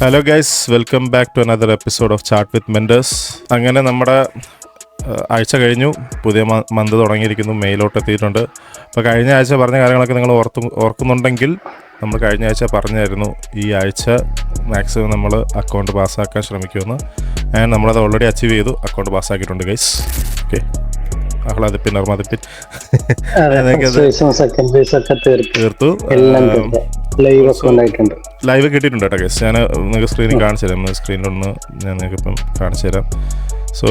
Hello guys, welcome back to another episode of chart with menders. അങ്ങനെ നമ്മുടെ ആഴ്ച കഴിഞ്ഞു, പുതിയ മന്ത് തുടങ്ങിയിരിക്കുന്നു, മെയിലോട്ട് എത്തിയിട്ടുണ്ട്. അപ്പോൾ കഴിഞ്ഞ ആഴ്ച പറഞ്ഞ കാര്യങ്ങളൊക്കെ നിങ്ങൾ ഓർക്കുന്നുണ്ടെങ്കിൽ നമ്മൾ കഴിഞ്ഞ ആഴ്ച പറഞ്ഞായിരുന്നു ഈ ആഴ്ച മാക്സിമം നമ്മൾ അക്കൗണ്ട് പാസ്സാക്കാൻ ശ്രമിക്കുമെന്ന്. ആൻഡ് നമ്മളത് ഓൾറെഡി അച്ചീവ് ചെയ്തു, അക്കൗണ്ട് പാസ്സാക്കിയിട്ടുണ്ട് ഗൈസ്. ഓക്കെ, ആഹ്ലാദിപ്പിൻ അർമാദിപ്പിൻ തീർത്തു. ലൈവ് കിട്ടിയിട്ടുണ്ട് കേട്ടോ ഗൈസ്. ഞാൻ നിങ്ങൾക്ക് സ്ക്രീനിൽ കാണിച്ചു തരാം, സ്ക്രീനിലൊന്ന് ഞാൻ നിങ്ങൾക്ക് ഇപ്പം കാണിച്ചു തരാം. സോ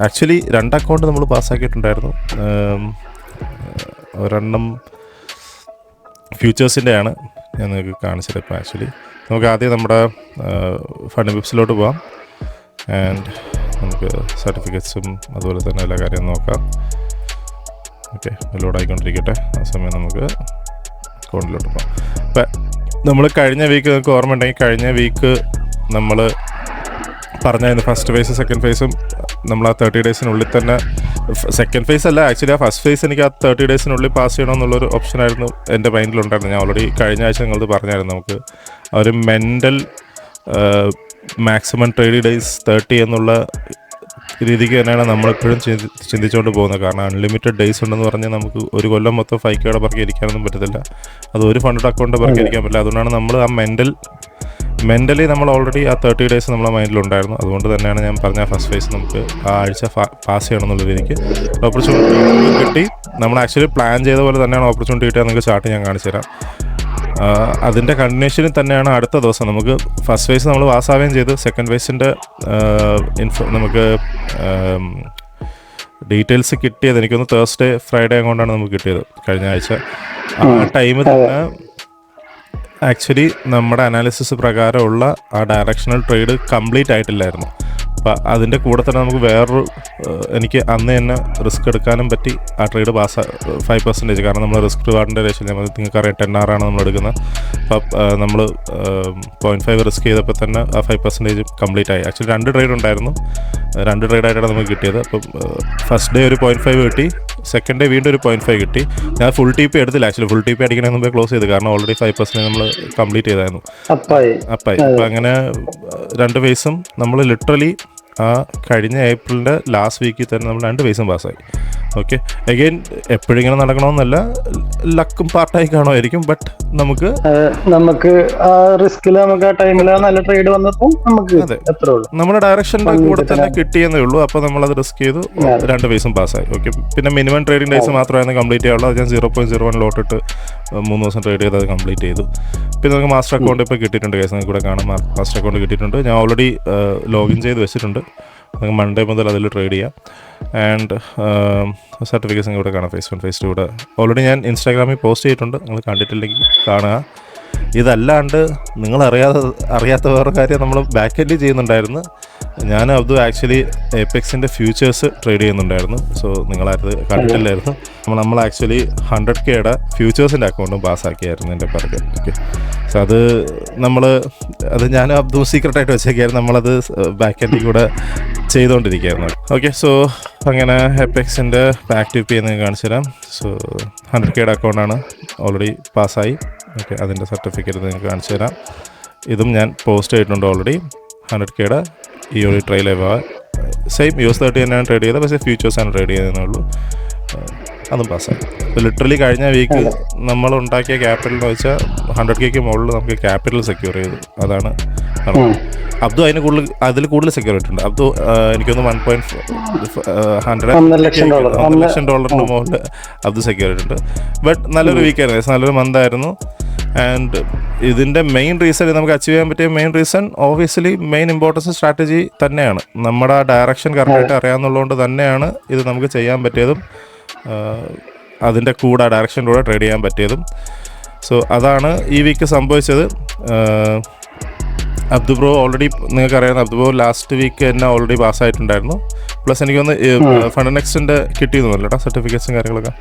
ആക്ച്വലി 2 അക്കൗണ്ട് നമ്മൾ പാസ്സാക്കിയിട്ടുണ്ടായിരുന്നു. ഒരെണ്ണം ഫ്യൂച്ചേഴ്സിൻ്റെ ആണ്, ഞാൻ നിങ്ങൾക്ക് കാണിച്ചു തരാം. ഇപ്പം ആക്ച്വലി നമുക്ക് ആദ്യം നമ്മുടെ ഫണ്ട് വിപ്സിലോട്ട് പോകാം. ആൻഡ് നമുക്ക് സർട്ടിഫിക്കറ്റ്സും അതുപോലെ തന്നെ എല്ലാ കാര്യവും നോക്കാം. ഓക്കെ, ലോഡായിക്കൊണ്ടിരിക്കട്ടെ. ആ സമയം നമുക്ക് അക്കൗണ്ടിലോട്ട് പോകാം. ഇപ്പം നമ്മൾ കഴിഞ്ഞ വീക്ക് നിങ്ങൾക്ക് ഓർമ്മ ഉണ്ടെങ്കിൽ കഴിഞ്ഞ വീക്ക് നമ്മൾ പറഞ്ഞായിരുന്നു ഫസ്റ്റ് ഫേസും സെക്കൻഡ് ഫേസും നമ്മൾ ആ 30 ഡേയ്സിനുള്ളിൽ തന്നെ, സെക്കൻഡ് ഫേസ് അല്ല ആക്ച്വലി ആ ഫസ്റ്റ് ഫേസ് എനിക്ക് ആ 30 ഡേയ്സിനുള്ളിൽ പാസ് ചെയ്യണമെന്നുള്ളൊരു ഓപ്ഷനായിരുന്നു എൻ്റെ മൈൻഡിലുണ്ടായിരുന്നു. ഞാൻ ഓൾറെഡി കഴിഞ്ഞ ആഴ്ച നിങ്ങളത് പറഞ്ഞായിരുന്നു. നമുക്ക് ഒരു മെൻ്റൽ മാക്സിമം ട്രേഡ് ഡേയ്സ് 30 എന്നുള്ള രീതിക്ക് തന്നെയാണ് നമ്മളെപ്പോഴും ചിന്തിച്ചുകൊണ്ട് പോകുന്നത്. കാരണം അൺലിമിറ്റഡ് ഡേയ്സ് ഉണ്ടെന്ന് പറഞ്ഞാൽ നമുക്ക് ഒരു കൊല്ലം മൊത്തം 5Kയുടെ പുറകെ ഇരിക്കാനൊന്നും പറ്റത്തില്ല. അത് ഒരു ഫണ്ട് അക്കൗണ്ട് പുറകെ ഇരിക്കാൻ പറ്റില്ല. അതുകൊണ്ടാണ് നമ്മൾ ആ മെൻ്റലി നമ്മൾ ഓൾറെഡി ആ 30 ഡേയ്സ് നമ്മളെ മൈൻഡിലുണ്ടായിരുന്നു. അതുകൊണ്ട് തന്നെയാണ് ഞാൻ പറഞ്ഞ ഫസ്റ്റ് ഫേസ് നമുക്ക് ആ ആഴ്ച പാസ് ചെയ്യണം എന്നുള്ള രീതിക്ക് ഓപ്പർച്യൂണിറ്റി കിട്ടി. നമ്മൾ ആക്ച്വലി പ്ലാൻ ചെയ്ത പോലെ തന്നെയാണ് ഓപ്പർച്യൂണിറ്റി കിട്ടിയാൽ നിങ്ങൾക്ക് ചാർട്ട് ഞാൻ കാണിച്ചു തരാം. അതിൻ്റെ കണ്ടിന്യൂഷനിൽ തന്നെയാണ് അടുത്ത ദിവസം നമുക്ക് ഫസ്റ്റ് ഫേസ് നമ്മൾ പാസ്സാവുകയും ചെയ്തു. സെക്കൻഡ് ഫേസിൻ്റെ നമുക്ക് ഡീറ്റെയിൽസ് കിട്ടിയത് എനിക്കൊന്ന് തേഴ്സ്ഡേ ഫ്രൈഡേ കൊണ്ടാണ് നമുക്ക് കിട്ടിയത് കഴിഞ്ഞ ആഴ്ച. ആ ടൈമിൽ തന്നെ ആക്ച്വലി നമ്മുടെ അനാലിസിസ് പ്രകാരമുള്ള ആ ഡയറക്ഷണൽ ട്രേഡ് കംപ്ലീറ്റ് ആയിട്ടില്ലായിരുന്നു. അപ്പം അതിൻ്റെ കൂടെ തന്നെ നമുക്ക് വേറൊരു എനിക്ക് അന്ന് തന്നെ റിസ്ക് എടുക്കാനും പറ്റി. ആ ട്രേഡ് 5%, കാരണം നമ്മൾ റിസ്ക് റിവാർഡിൻ്റെ റേഷ്യോ നിങ്ങൾക്കറിയാം 10R ആണ് നമ്മൾ എടുക്കുന്നത്. അപ്പം നമ്മൾ 0.5 റിസ്ക് ചെയ്തപ്പോൾ തന്നെ ആ 5% കംപ്ലീറ്റ് ആയി. ആക്ച്വലി 2 ട്രേഡ് ഉണ്ടായിരുന്നു, 2 ട്രേഡായിട്ടാണ് നമുക്ക് കിട്ടിയത്. അപ്പം ഫസ്റ്റ് ഡേ ഒരു 0.5 കിട്ടി, സെക്കൻഡ് ഡേ വീണ്ടും ഒരു 0.5 കിട്ടി. ഞാൻ ഫുൾ TP എടുത്തില്ല. ആക്ച്വലി ഫുൾ TP അടിക്കണമെന്ന് മുമ്പേ ക്ലോസ് ചെയ്തു, കാരണം ഓൾറെഡി 5% നമ്മൾ കംപ്ലീറ്റ് ചെയ്തായിരുന്നു. അപ്പായി. അപ്പം അങ്ങനെ 2 ഫേസും നമ്മൾ ലിറ്ററലി ആ കഴിഞ്ഞ ഏപ്രിലിൻ്റെ ലാസ്റ്റ് വീക്കിൽ തന്നെ നമ്മൾ 2 ഫേസും പാസ്സായി. ഓക്കെ, അഗെയിൻ എപ്പോഴിങ്ങനെ നടക്കണമെന്നല്ല, ലക്കും പാർട്ടായി കാണുമായിരിക്കും. ബട്ട് നമുക്ക് ആ റിസ്കിൽ നമുക്ക് ആ ടൈമിൽ നല്ല ട്രേഡ് വന്നപ്പോൾ നമുക്ക് നമ്മുടെ ഡയറക്ഷൻ്റെ കൂടെ തന്നെ കിട്ടിയെന്നേ ഉള്ളൂ. അപ്പോൾ നമ്മളത് റിസ്ക് ചെയ്തു, 2 ഫേസും പാസ്സായി. ഓക്കെ, പിന്നെ മിനിമം ട്രേഡിംഗ് ഡേയ്സ് മാത്രമായിരുന്നു കംപ്ലീറ്റ് ചെയ്യാനുള്ളൂ. അത് ഞാൻ 0.01 ലോട്ടിട്ട് 3 ദിവസം ട്രേഡ് ചെയ്ത് അത് കംപ്ലീറ്റ് ചെയ്തു. പിന്നെ നമുക്ക് മാസ്റ്റർ അക്കൗണ്ട് ഇപ്പോൾ കിട്ടിയിട്ടുണ്ട്. കേസ് നിങ്ങൾക്ക് കൂടെ കാണാം, മാസ്റ്റർ അക്കൗണ്ട് കിട്ടിയിട്ടുണ്ട്. ഞാൻ ഓൾറെഡി ലോഗിൻ ചെയ്ത് വെച്ചിട്ടുണ്ട്. നമുക്ക് മൺഡേ മുതൽ അതിൽ ട്രേഡ് ചെയ്യാം. ആൻഡ് സർട്ടിഫിക്കറ്റ്സ് ഇവിടെ കാണാം, ഫേസ് 1 ഫേസ് 2 കൂടെ ഓൾറെഡി ഞാൻ ഇൻസ്റ്റാഗ്രാമിൽ പോസ്റ്റ് ചെയ്തിട്ടുണ്ട്. നിങ്ങൾ കണ്ടിട്ടില്ലെങ്കിൽ കാണുക. ഇതല്ലാണ്ട് നിങ്ങൾ അറിയാത്ത വേറെ കാര്യം നമ്മൾ ബാക്ക് എൻഡിൽ ചെയ്യുന്നുണ്ടായിരുന്നു. ഞാൻ അത് ആക്ച്വലി എപെക്സിൻ്റെ ഫ്യൂച്ചേഴ്സ് ട്രേഡ് ചെയ്യുന്നുണ്ടായിരുന്നു. സോ നിങ്ങളത് കണ്ടിട്ടില്ലായിരുന്നു. നമ്മൾ ആക്ച്വലി 100Kയുടെ ഫ്യൂച്ചേഴ്സിൻ്റെ അക്കൗണ്ടും പാസ്സാക്കിയായിരുന്നു എൻ്റെ പുറകെ. ഓക്കെ, സോ അത് ഞാൻ അബ്ദു സീക്രട്ടായിട്ട് വെച്ചേക്കായിരുന്നു. നമ്മളത് ബാക്ക് എൻഡിൽ കൂടെ ചെയ്തുകൊണ്ടിരിക്കുകയായിരുന്നു. ഓക്കെ, സോ അങ്ങനെ എപെക്സിൻ്റെ ബാക്ക് ടിപ്പ് ചെയ്യുന്നത് കാണിച്ചു തരാം. സോ 100Kയുടെ അക്കൗണ്ടാണ്, ഓൾറെഡി പാസ്സായി. ഓക്കെ, അതിൻ്റെ സർട്ടിഫിക്കറ്റ് നിങ്ങൾക്ക് കാണിച്ചു തരാം. ഇതും ഞാൻ പോസ്റ്റ് ചെയ്തിട്ടുണ്ട് ഓൾറെഡി. 100Kയുടെ ഈ ഒരു ട്രയൽ സെയിം US30 തന്നെയാണ് ട്രേഡ് ചെയ്തത്, പക്ഷേ ഫ്യൂച്ചേഴ്സാണ് ട്രേഡ് ചെയ്തതെന്നേ ഉള്ളൂ. അതും പാസ്സായി. ലിറ്ററലി കഴിഞ്ഞ വീക്ക് നമ്മൾ ഉണ്ടാക്കിയ ക്യാപിറ്റൽ എന്ന് വെച്ചാൽ 100Kക്ക് മുകളിൽ നമുക്ക് ക്യാപിറ്റൽ സെക്യൂർ ചെയ്തു. അതാണ് അബ്ദു അതിൽ കൂടുതൽ സെക്യൂർ ആയിട്ടുണ്ട്. അബ്ദു എനിക്കൊന്ന് $1 ലക്ഷം മുകളിൽ അബ്ദു സെക്യൂർ ആയിട്ടുണ്ട്. ബട്ട് നല്ലൊരു വീക്കായിരുന്നു, നല്ലൊരു മന്തായിരുന്നു. ആൻഡ് ഇതിൻ്റെ മെയിൻ റീസൺ, നമുക്ക് അച്ചീവ് ചെയ്യാൻ പറ്റിയ main reason obviously main importance strategy തന്നെയാണ്. നമ്മുടെ ആ ഡയറക്ഷൻ കറക്റ്റായിട്ട് അറിയാമെന്നുള്ളതുകൊണ്ട് തന്നെയാണ് ഇത് നമുക്ക് ചെയ്യാൻ പറ്റിയതും അതിൻ്റെ കൂടെ ഡയറക്ഷൻ്റെ കൂടെ ട്രേഡ് ചെയ്യാൻ പറ്റിയതും. സോ അതാണ് ഈ വീക്ക് സംഭവിച്ചത്. അബ്ദു ബ്രോ ഓൾറെഡി നിങ്ങൾക്കറിയാവുന്ന അബ്ദു ബ്രോ ലാസ്റ്റ് വീക്ക് തന്നെ ഓൾറെഡി പാസ്സായിട്ടുണ്ടായിരുന്നു. പ്ലസ് എനിക്കൊന്ന് ഫണ്ട് നെക്സ്റ്റിൻ്റെ കിട്ടിയിരുന്നല്ലോ കേട്ടോ സർട്ടിഫിക്കറ്റ്സും കാര്യങ്ങളൊക്കെ.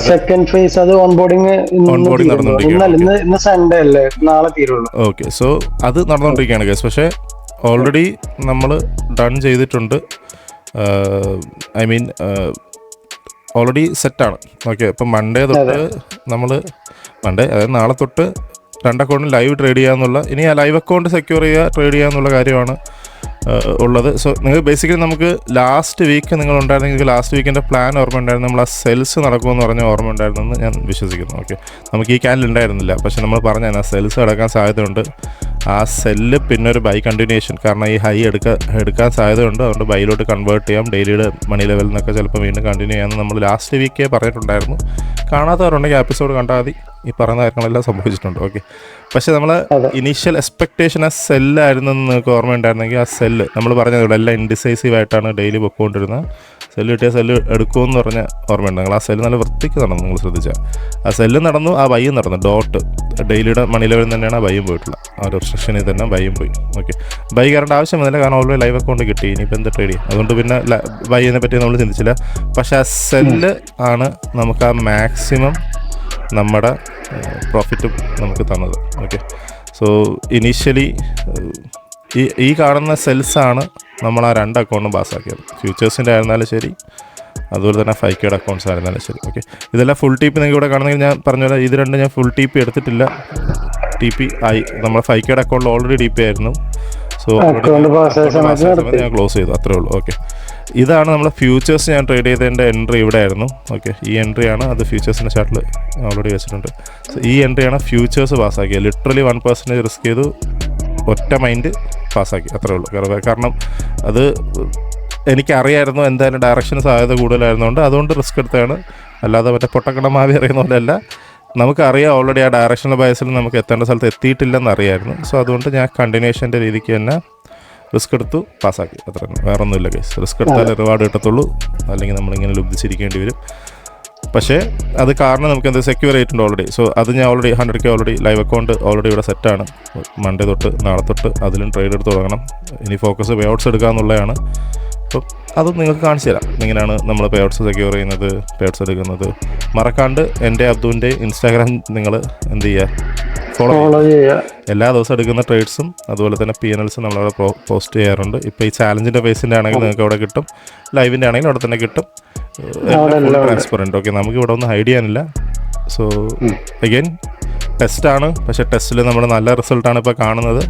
സെക്കൻഡ് ഫേസ് അത് ഓൺബോർഡിങ് നടന്നുകൊണ്ടിരിക്കുകയാണ്. സൺഡേ അല്ലേ, നാളെ തീരുള്ളൂ. ഓക്കെ, സോ അത് നടന്നുകൊണ്ടിരിക്കുകയാണ് കേസ്. പക്ഷേ ഓൾറെഡി നമ്മൾ ഡൺ ചെയ്തിട്ടുണ്ട്. ഐ മീൻ ഓൾറെഡി സെറ്റാണ്. ഓക്കെ, ഇപ്പം മൺഡേ തൊട്ട് നമ്മൾ അതായത് നാളെ തൊട്ട് രണ്ട് അക്കൗണ്ടും ലൈവ് ട്രേഡ് ചെയ്യാന്നുള്ള, ഇനി ആ ലൈവ് അക്കൗണ്ട് സെക്യൂർ ചെയ്യുക, ട്രേഡ് ചെയ്യാന്നുള്ള കാര്യമാണ് ഉള്ളത്. സോ നിങ്ങൾ ബേസിക്കലി നമുക്ക് ലാസ്റ്റ് വീക്ക് നിങ്ങളുണ്ടായിരുന്നെങ്കിൽ ലാസ്റ്റ് വീക്കിൻ്റെ പ്ലാൻ ഓർമ്മ ഉണ്ടായിരുന്നു, നമ്മൾ ആ സെൽസ് നടക്കുമെന്ന് പറഞ്ഞ ഓർമ്മ ഉണ്ടായിരുന്നെന്ന് ഞാൻ വിശ്വസിക്കുന്നു. ഓക്കെ, നമുക്ക് ഈ ക്യാനിൽ ഉണ്ടായിരുന്നില്ല, പക്ഷേ നമ്മൾ പറഞ്ഞു ആ സെൽസ് നടക്കാൻ സാധ്യതയുണ്ട്. ആ സെല്ല് പിന്നെ ഒരു ബൈ കണ്ടിന്യൂഷൻ, കാരണം ഈ ഹൈ എടുക്കാൻ സാധ്യതയുണ്ട്, അതുകൊണ്ട് ബൈയിലോട്ട് കൺവേർട്ട് ചെയ്യാം, ഡെയിലിയുടെ മണി ലെവലിൽ നിന്നൊക്കെ ചിലപ്പോൾ വീണ്ടും കണ്ടിന്യൂ ചെയ്യാമെന്ന് നമ്മൾ ലാസ്റ്റ് വീക്കേ പറഞ്ഞിട്ടുണ്ടായിരുന്നു. കാണാത്തവരുണ്ടെങ്കിൽ എപ്പിസോഡ് കണ്ടാൽ മതി, ഈ പറയുന്ന കാര്യങ്ങളെല്ലാം സംഭവിച്ചിട്ടുണ്ട്. ഓക്കെ, പക്ഷേ നമ്മൾ ഇനീഷ്യൽ എക്സ്പെക്ടേഷൻ ആ സെല്ലായിരുന്നു എന്ന് നിങ്ങൾക്ക് ഓർമ്മയുണ്ടായിരുന്നെങ്കിൽ, ആ സെല്ല് നമ്മൾ പറഞ്ഞത് ഇവിടെ എല്ലാം ഇൻഡിസൈസീവ് ആയിട്ടാണ് ഡെയിലി പൊയ്ക്കൊണ്ടിരുന്നത്. സെല്ല് കിട്ടിയ സെല്ല് എടുക്കുമെന്ന് പറഞ്ഞ ഓർമ്മയുണ്ട്. നിങ്ങൾ ആ സെല്ല് നല്ല വൃത്തിക്ക് നടന്നു, നിങ്ങൾ ശ്രദ്ധിച്ചാൽ ആ സെല്ല് നടന്നു, ആ ബൈയും നടന്നു. ഡോട്ട് ഡെയിലിയുടെ മണി ലെവലിൽ തന്നെയാണ് ആ ബൈയും പോയിട്ടുള്ളത്. ആ ഒരു റിസ്ട്രിക്ഷനിൽ തന്നെ ബൈയും പോയി. ഓക്കെ, ബൈ കയറേണ്ട ആവശ്യം വന്നില്ല, കാരണം ഓൾറെഡി ലൈവ് അക്കൗണ്ട് കിട്ടി, ഇനിയിപ്പോൾ എന്ത് ട്രേഡ് ചെയ്യും, അതുകൊണ്ട് പിന്നെ ബൈയിനെ പറ്റി നമ്മൾ ചിന്തിച്ചില്ല. പക്ഷേ ആ സെല്ല് ആണ് നമുക്ക് ആ മാക്സിമം നമ്മുടെ പ്രോഫിറ്റും നമുക്ക് തന്നത്. ഓക്കെ, സോ ഇനീഷ്യലി ഈ കാണുന്ന സെൽസാണ് നമ്മൾ ആ രണ്ട് അക്കൗണ്ടും പാസ്സാക്കിയത്. ഫ്യൂച്ചേഴ്സിൻ്റെ ആയിരുന്നാലും ശരി, അതുപോലെ തന്നെ 5K അക്കൗണ്ട്സ് ആയിരുന്നാലും ശരി. ഓക്കെ, ഇതെല്ലാം ഫുൾ TP നിങ്ങൾക്ക് ഇവിടെ കാണുന്നെങ്കിൽ ഞാൻ പറഞ്ഞ പോലെ ഇത് രണ്ട് ഞാൻ ഫുൾ TP എടുത്തിട്ടില്ല. TP ആയി, നമ്മുടെ 5K അക്കൗണ്ടിൽ ഓൾറെഡി TP ആയിരുന്നു. സോ ഞാൻ ക്ലോസ് ചെയ്തു, അത്രേ ഉള്ളൂ. ഓക്കെ, ഇതാണ് നമ്മുടെ ഫ്യൂച്ചേഴ്സ് ഞാൻ ട്രേഡ് ചെയ്തതിൻ്റെ എൻട്രി ഇവിടെ ആയിരുന്നു. ഓക്കെ, ഈ എൻട്രിയാണ്, അത് ഫ്യൂച്ചേഴ്സിൻ്റെ ചാർട്ടിൽ ഓൾറെഡി വെച്ചിട്ടുണ്ട്. സോ ഈ എൻട്രിയാണ് ഫ്യൂച്ചേഴ്സ് പാസ്സാക്കിയത്. ലിറ്ററലി 1% റിസ്ക് ചെയ്തു, ഒറ്റ മൈൻഡ് പാസ്സാക്കി, അത്രേ ഉള്ളൂ. കാരണം അത് എനിക്കറിയായിരുന്നു എന്തായാലും ഡയറക്ഷൻ സാധ്യത കൂടുതലായിരുന്നുകൊണ്ട് അതുകൊണ്ട് റിസ്ക് എടുത്തതാണ്. അല്ലാതെ മറ്റേ പൊട്ടക്കട മാവി അറിയുന്ന പോലെയല്ല, നമുക്കറിയാം ഓൾറെഡി ആ ഡയറക്ഷണൽ ബയസിൽ നമുക്ക് എത്തേണ്ട സ്ഥലത്ത് എത്തിയിട്ടില്ലെന്ന് അറിയായിരുന്നു. സോ അതുകൊണ്ട് ഞാൻ കണ്ടിന്യൂഷൻ്റെ രീതിക്ക് തന്നെ റിസ്ക് എടുത്തു, പാസ്സാക്കി, അത്ര തന്നെ, വേറെ ഒന്നുമില്ല കേസ്. റിസ്ക് എടുത്താലേ റിവാർഡ് കിട്ടത്തുള്ളൂ, അല്ലെങ്കിൽ നമ്മളിങ്ങനെ ലുബ്ധിച്ചിരിക്കേണ്ടി വരും. പക്ഷേ അത് കാരണം നമുക്ക് എന്ത് സെക്യൂർ ചെയ്തിട്ടുണ്ട് ഓൾറെഡി. സോ അത് ഞാൻ already 100K already live account already ഇവിടെ സെറ്റാണ്. മൺഡേ തൊട്ട് നാളെ തൊട്ട് അതിലും ട്രേഡ് എടുത്ത് തുടങ്ങണം. ഇനി ഫോക്കസ് പേ ഔട്ട്സ് എടുക്കുക എന്നുള്ളതാണ്. അപ്പോൾ അതും നിങ്ങൾക്ക് കാണിച്ചു തരാം, എങ്ങനെയാണ് നമ്മൾ പേ ഔട്ട്സ് സെക്യൂർ ചെയ്യുന്നത്, പേ ഔട്ട്സ് എടുക്കുന്നത്. മറക്കാണ്ട് എൻ്റെ അബ്ദുവിൻ്റെ ഇൻസ്റ്റാഗ്രാം നിങ്ങൾ എന്ത് ചെയ്യുക, ഫോളോ ചെയ്യുക. എല്ലാ ദിവസവും എടുക്കുന്ന ട്രേഡ്സും അതുപോലെ തന്നെ PNLസും നമ്മളവിടെ പോസ്റ്റ് ചെയ്യാറുണ്ട്. ഇപ്പോൾ ഈ ചാലഞ്ചിൻ്റെ ബേസിൻ്റെ ആണെങ്കിൽ നിങ്ങൾക്ക് അവിടെ കിട്ടും, ലൈവിൻ്റെ ആണെങ്കിൽ അവിടെ തന്നെ കിട്ടും. ട്രാൻസ്പെറൻറ്റ്. ഓക്കെ, നമുക്ക് ഇവിടെ ഒന്നും ഹൈഡ് ചെയ്യാനില്ല. സോ അഗൈൻ ടെസ്റ്റാണ്, പക്ഷേ ടെസ്റ്റിൽ നമ്മൾ നല്ല റിസൾട്ടാണ് ഇപ്പോൾ കാണുന്നത്.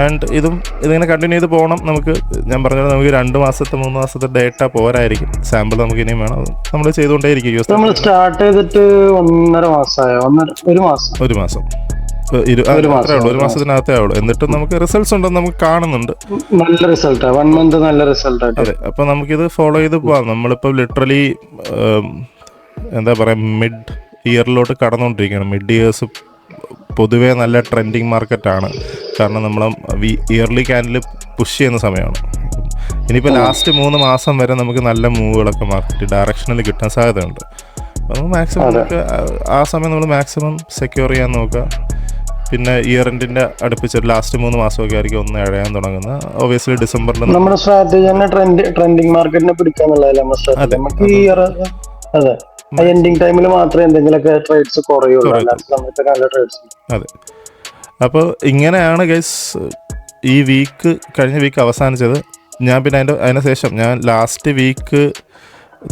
ആൻഡ് ഇതിങ്ങനെ കണ്ടിന്യൂ ചെയ്ത് പോകണം. നമുക്ക് ഞാൻ പറഞ്ഞത് നമുക്ക് 2 മാസത്തെ 3 മാസത്തെ ഡേറ്റ പോരായിരിക്കും, സാമ്പിൾ നമുക്ക് ഇനിയും വേണം, നമ്മൾ ചെയ്തുകൊണ്ടേയിരിക്കും. നമ്മൾ സ്റ്റാർട്ട് ചെയ്തിട്ട് 1.5 മാസമായോ? 1 മാസം. 1 മാസം, ഒരു മാസത്തിനകത്തേ ആവുള്ളൂ. എന്നിട്ടും നമുക്ക് റിസൾട്ട്സ് ഉണ്ടെന്ന് നമുക്ക് കാണുന്നുണ്ട്, നല്ല റിസൾട്ട്, 1 മന്ത് നല്ല റിസൾട്ട്. അതെ, അപ്പോൾ നമുക്കിത് ഫോളോ ചെയ്ത് പോവാം. നമ്മളിപ്പോൾ ലിറ്ററലി എന്താ പറയുക, മിഡ് ഇയറിലോട്ട് കടന്നുകൊണ്ടിരിക്കുകയാണ്. മിഡ് ഇയേഴ്സ് പൊതുവേ നല്ല ട്രെൻഡിങ് മാർക്കറ്റാണ്, കാരണം നമ്മൾ ഇയർലി ക്യാൻഡിൽ പുഷ് ചെയ്യുന്ന സമയമാണ്. ഇനിയിപ്പോൾ ലാസ്റ്റ് 3 മാസം വരെ നമുക്ക് നല്ല മൂവുകളൊക്കെ മാർക്കറ്റ് ഡയറക്ഷനിൽ കിട്ടാൻ സാധ്യതയുണ്ട്. അപ്പോൾ മാക്സിമം നമുക്ക് ആ സമയം നമ്മൾ മാക്സിമം സെക്യൂർ ചെയ്യാൻ നോക്കുക. പിന്നെ ഇയർ എൻഡിൻ്റെ അടുപ്പിച്ച് ലാസ്റ്റ് 3 മാസമൊക്കെ ആയിരിക്കും ഒന്ന് ഇഴയാൻ തുടങ്ങുന്നത്. ഒബിയസ്ലി ഡിസംബറിൽ നമ്മുടെ സ്ട്രാറ്റജി തന്നെ ട്രെൻഡിങ് മാർക്കറ്റിനെ പിടിക്കാന്നുള്ളതല്ല. നമുക്ക് ഈ ഇയർ അതെ എൻഡിങ് ടൈമിൽ മാത്രമേ എന്തെങ്കിലുമൊക്കെ ട്രേഡ്സ് കുറയുള്ളൂ, അല്ലാത്ത സമയത്ത് നല്ല ട്രേഡ്സ്. അതെ, അപ്പോൾ ഇങ്ങനെയാണ് ഗൈസ് ഈ കഴിഞ്ഞ വീക്ക് അവസാനിച്ചത്. ഞാൻ പിന്നെ അതിന് ശേഷം ഞാൻ ലാസ്റ്റ് വീക്ക്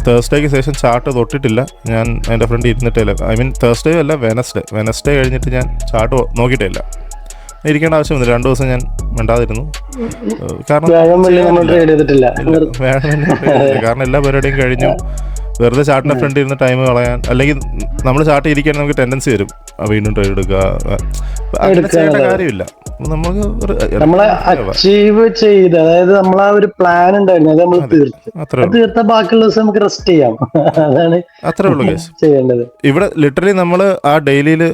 തേഴ്സ്ഡേക്ക് ശേഷം ചാർട്ട് തൊട്ടിട്ടില്ല. ഞാൻ എൻ്റെ ഫ്രണ്ട് ഇരുന്നിട്ടില്ല. ഐ മീൻ തേഴ്സ്ഡേ അല്ല, വെനസ്ഡേ കഴിഞ്ഞിട്ട് ഞാൻ ചാർട്ട് നോക്കിയിട്ടില്ല. ഇരിക്കേണ്ട ആവശ്യമൊന്നുമില്ല, 2 ദിവസം ഞാൻ മിണ്ടാതിരുന്നു. കാരണം കാരണം എല്ലാ പരിപാടിയും കഴിഞ്ഞു. വെറുതെ ചാർട്ടിൻ്റെ ഫ്രണ്ട് ഇരുന്ന് ടൈം കളയാൻ, അല്ലെങ്കിൽ നമ്മൾ ചാർട്ട് ഇരിക്കാൻ നമുക്ക് ടെൻഡൻസി വരും, വീണ്ടും ട്രേഡ് എടുക്കുക, അങ്ങനെ ചെയ്യേണ്ട കാര്യമില്ല. നമ്മളെ അച്ചീവ് ചെയ്ത്, അതായത് നമ്മളാ ഒരു പ്ലാൻ ഉണ്ടായിരുന്നു, അത് നമ്മൾ തീർത്ത ബാക്കിയുള്ള ദിവസം നമുക്ക് റെസ്റ്റ് ചെയ്യാം. അതാണ് അത്രേ ഉള്ളൂ കേസ് ചെയ്യേണ്ടത്. ഇവിടെ ലിറ്ററലി നമ്മൾ ആ ഡെയിലിയിൽ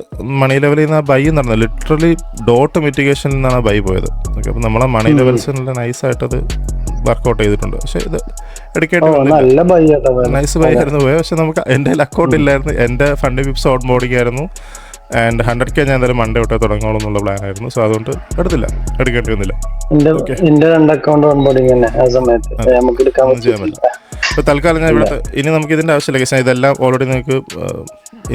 മണി ലെവലിൽ നിന്ന് ആ ബൈ നടന്നത് ലിറ്ററലി ഡോട്ട് മിറ്റിഗേഷനിൽ നിന്നാണ് ആ ബൈ പോയത്. ഓക്കെ, അപ്പോൾ നമ്മളെ മണി ലെവൽസിനുള്ള നൈസായിട്ടത് വർക്കൗട്ട് ചെയ്തിട്ടുണ്ട്. പക്ഷേ ഇത് എടുക്കേണ്ടി നൈസ് ബൈ ആയിരുന്നു പോയത്. പക്ഷെ നമുക്ക് എൻ്റെ അക്കൗണ്ട് ഇല്ലായിരുന്നു, എൻ്റെ ഫണ്ട് വിപ്സ് ഓൺ ബോർഡിംഗ് ആയിരുന്നു. ആൻഡ് 100K ഞാൻ എന്തായാലും മൺഡേ തൊട്ടേ തുടങ്ങോളം എന്നുള്ള പ്ലാൻ ആയിരുന്നു. സോ അതുകൊണ്ട് എടുക്കേണ്ടി വന്നില്ല. ഇപ്പോൾ തൽക്കാലം ഞാൻ ഇവിടെ ഇനി നമുക്ക് ഇതിൻ്റെ ആവശ്യമില്ല. കേസ് ഇതെല്ലാം ഓൾറെഡി നിങ്ങൾക്ക്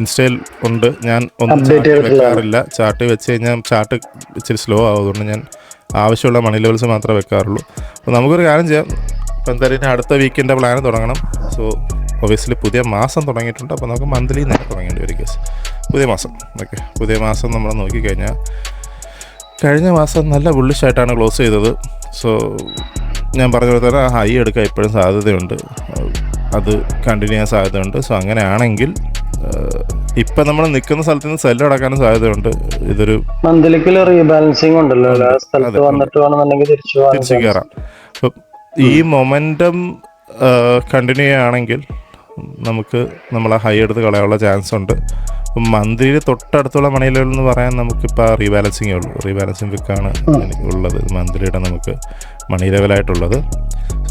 ഇൻസ്റ്റയിൽ ഉണ്ട്. ഞാൻ ഒന്നും ചാർട്ട് വെക്കാറില്ല. ചാർട്ട് വെച്ച് കഴിഞ്ഞാൽ ചാർട്ട് ഇച്ചിരി സ്ലോ ആവുന്നതുകൊണ്ട് ഞാൻ ആവശ്യമുള്ള മണി ലെവൽസ് മാത്രമേ വെക്കാറുള്ളൂ. അപ്പോൾ നമുക്കൊരു കാര്യം ചെയ്യാം. ഇപ്പോൾ എന്തായാലും അടുത്ത വീക്കിൻ്റെ പ്ലാൻ തുടങ്ങണം. സോ ഒബിയസ്ലി പുതിയ മാസം തുടങ്ങിയിട്ടുണ്ട്. അപ്പോൾ നമുക്ക് മന്ത്ലി തന്നെ തുടങ്ങേണ്ടി വരും കേസ്. പുതിയ മാസം. ഓക്കെ, പുതിയ മാസം നമ്മൾ നോക്കിക്കഴിഞ്ഞാൽ കഴിഞ്ഞ മാസം നല്ല ബുള്ളിഷായിട്ടാണ് ക്ലോസ് ചെയ്തത്. സോ ഞാൻ പറഞ്ഞ പോലെ തന്നെ ഹൈ എടുക്കാൻ ഇപ്പോഴും സാധ്യതയുണ്ട്, അത് കണ്ടിന്യൂ ചെയ്യാൻ സാധ്യതയുണ്ട്. സോ അങ്ങനെയാണെങ്കിൽ ഇപ്പം നമ്മൾ നിൽക്കുന്ന സ്ഥലത്ത് നിന്ന് സെല്ല് അടക്കാനും സാധ്യതയുണ്ട്. ഇതൊരു മന്ത്ലിക്കുള്ള റീബാലൻസിങ് ഉണ്ടല്ലോ, സ്ഥലത്ത് വന്നിട്ട് വേണമെന്നുണ്ടെങ്കിൽ തിരിച്ചു കയറാം. അപ്പം ഈ മൊമെൻറ്റം കണ്ടിന്യൂ ചെയ്യുകയാണെങ്കിൽ നമുക്ക് നമ്മൾ ആ ഹൈ എടുത്ത് കളയാനുള്ള ചാൻസ് ഉണ്ട്. ഇപ്പം മന്ത്ലിയിൽ തൊട്ടടുത്തുള്ള മണി ലെവൽ എന്ന് പറയാൻ നമുക്കിപ്പോൾ ആ റീബാലൻസിങ്ങേ ഉള്ളൂ. റീബാലൻസിങ് വിക്കാണ് ഉള്ളത് മന്ത്ലിയുടെ നമുക്ക് മണി ലെവലായിട്ടുള്ളത്.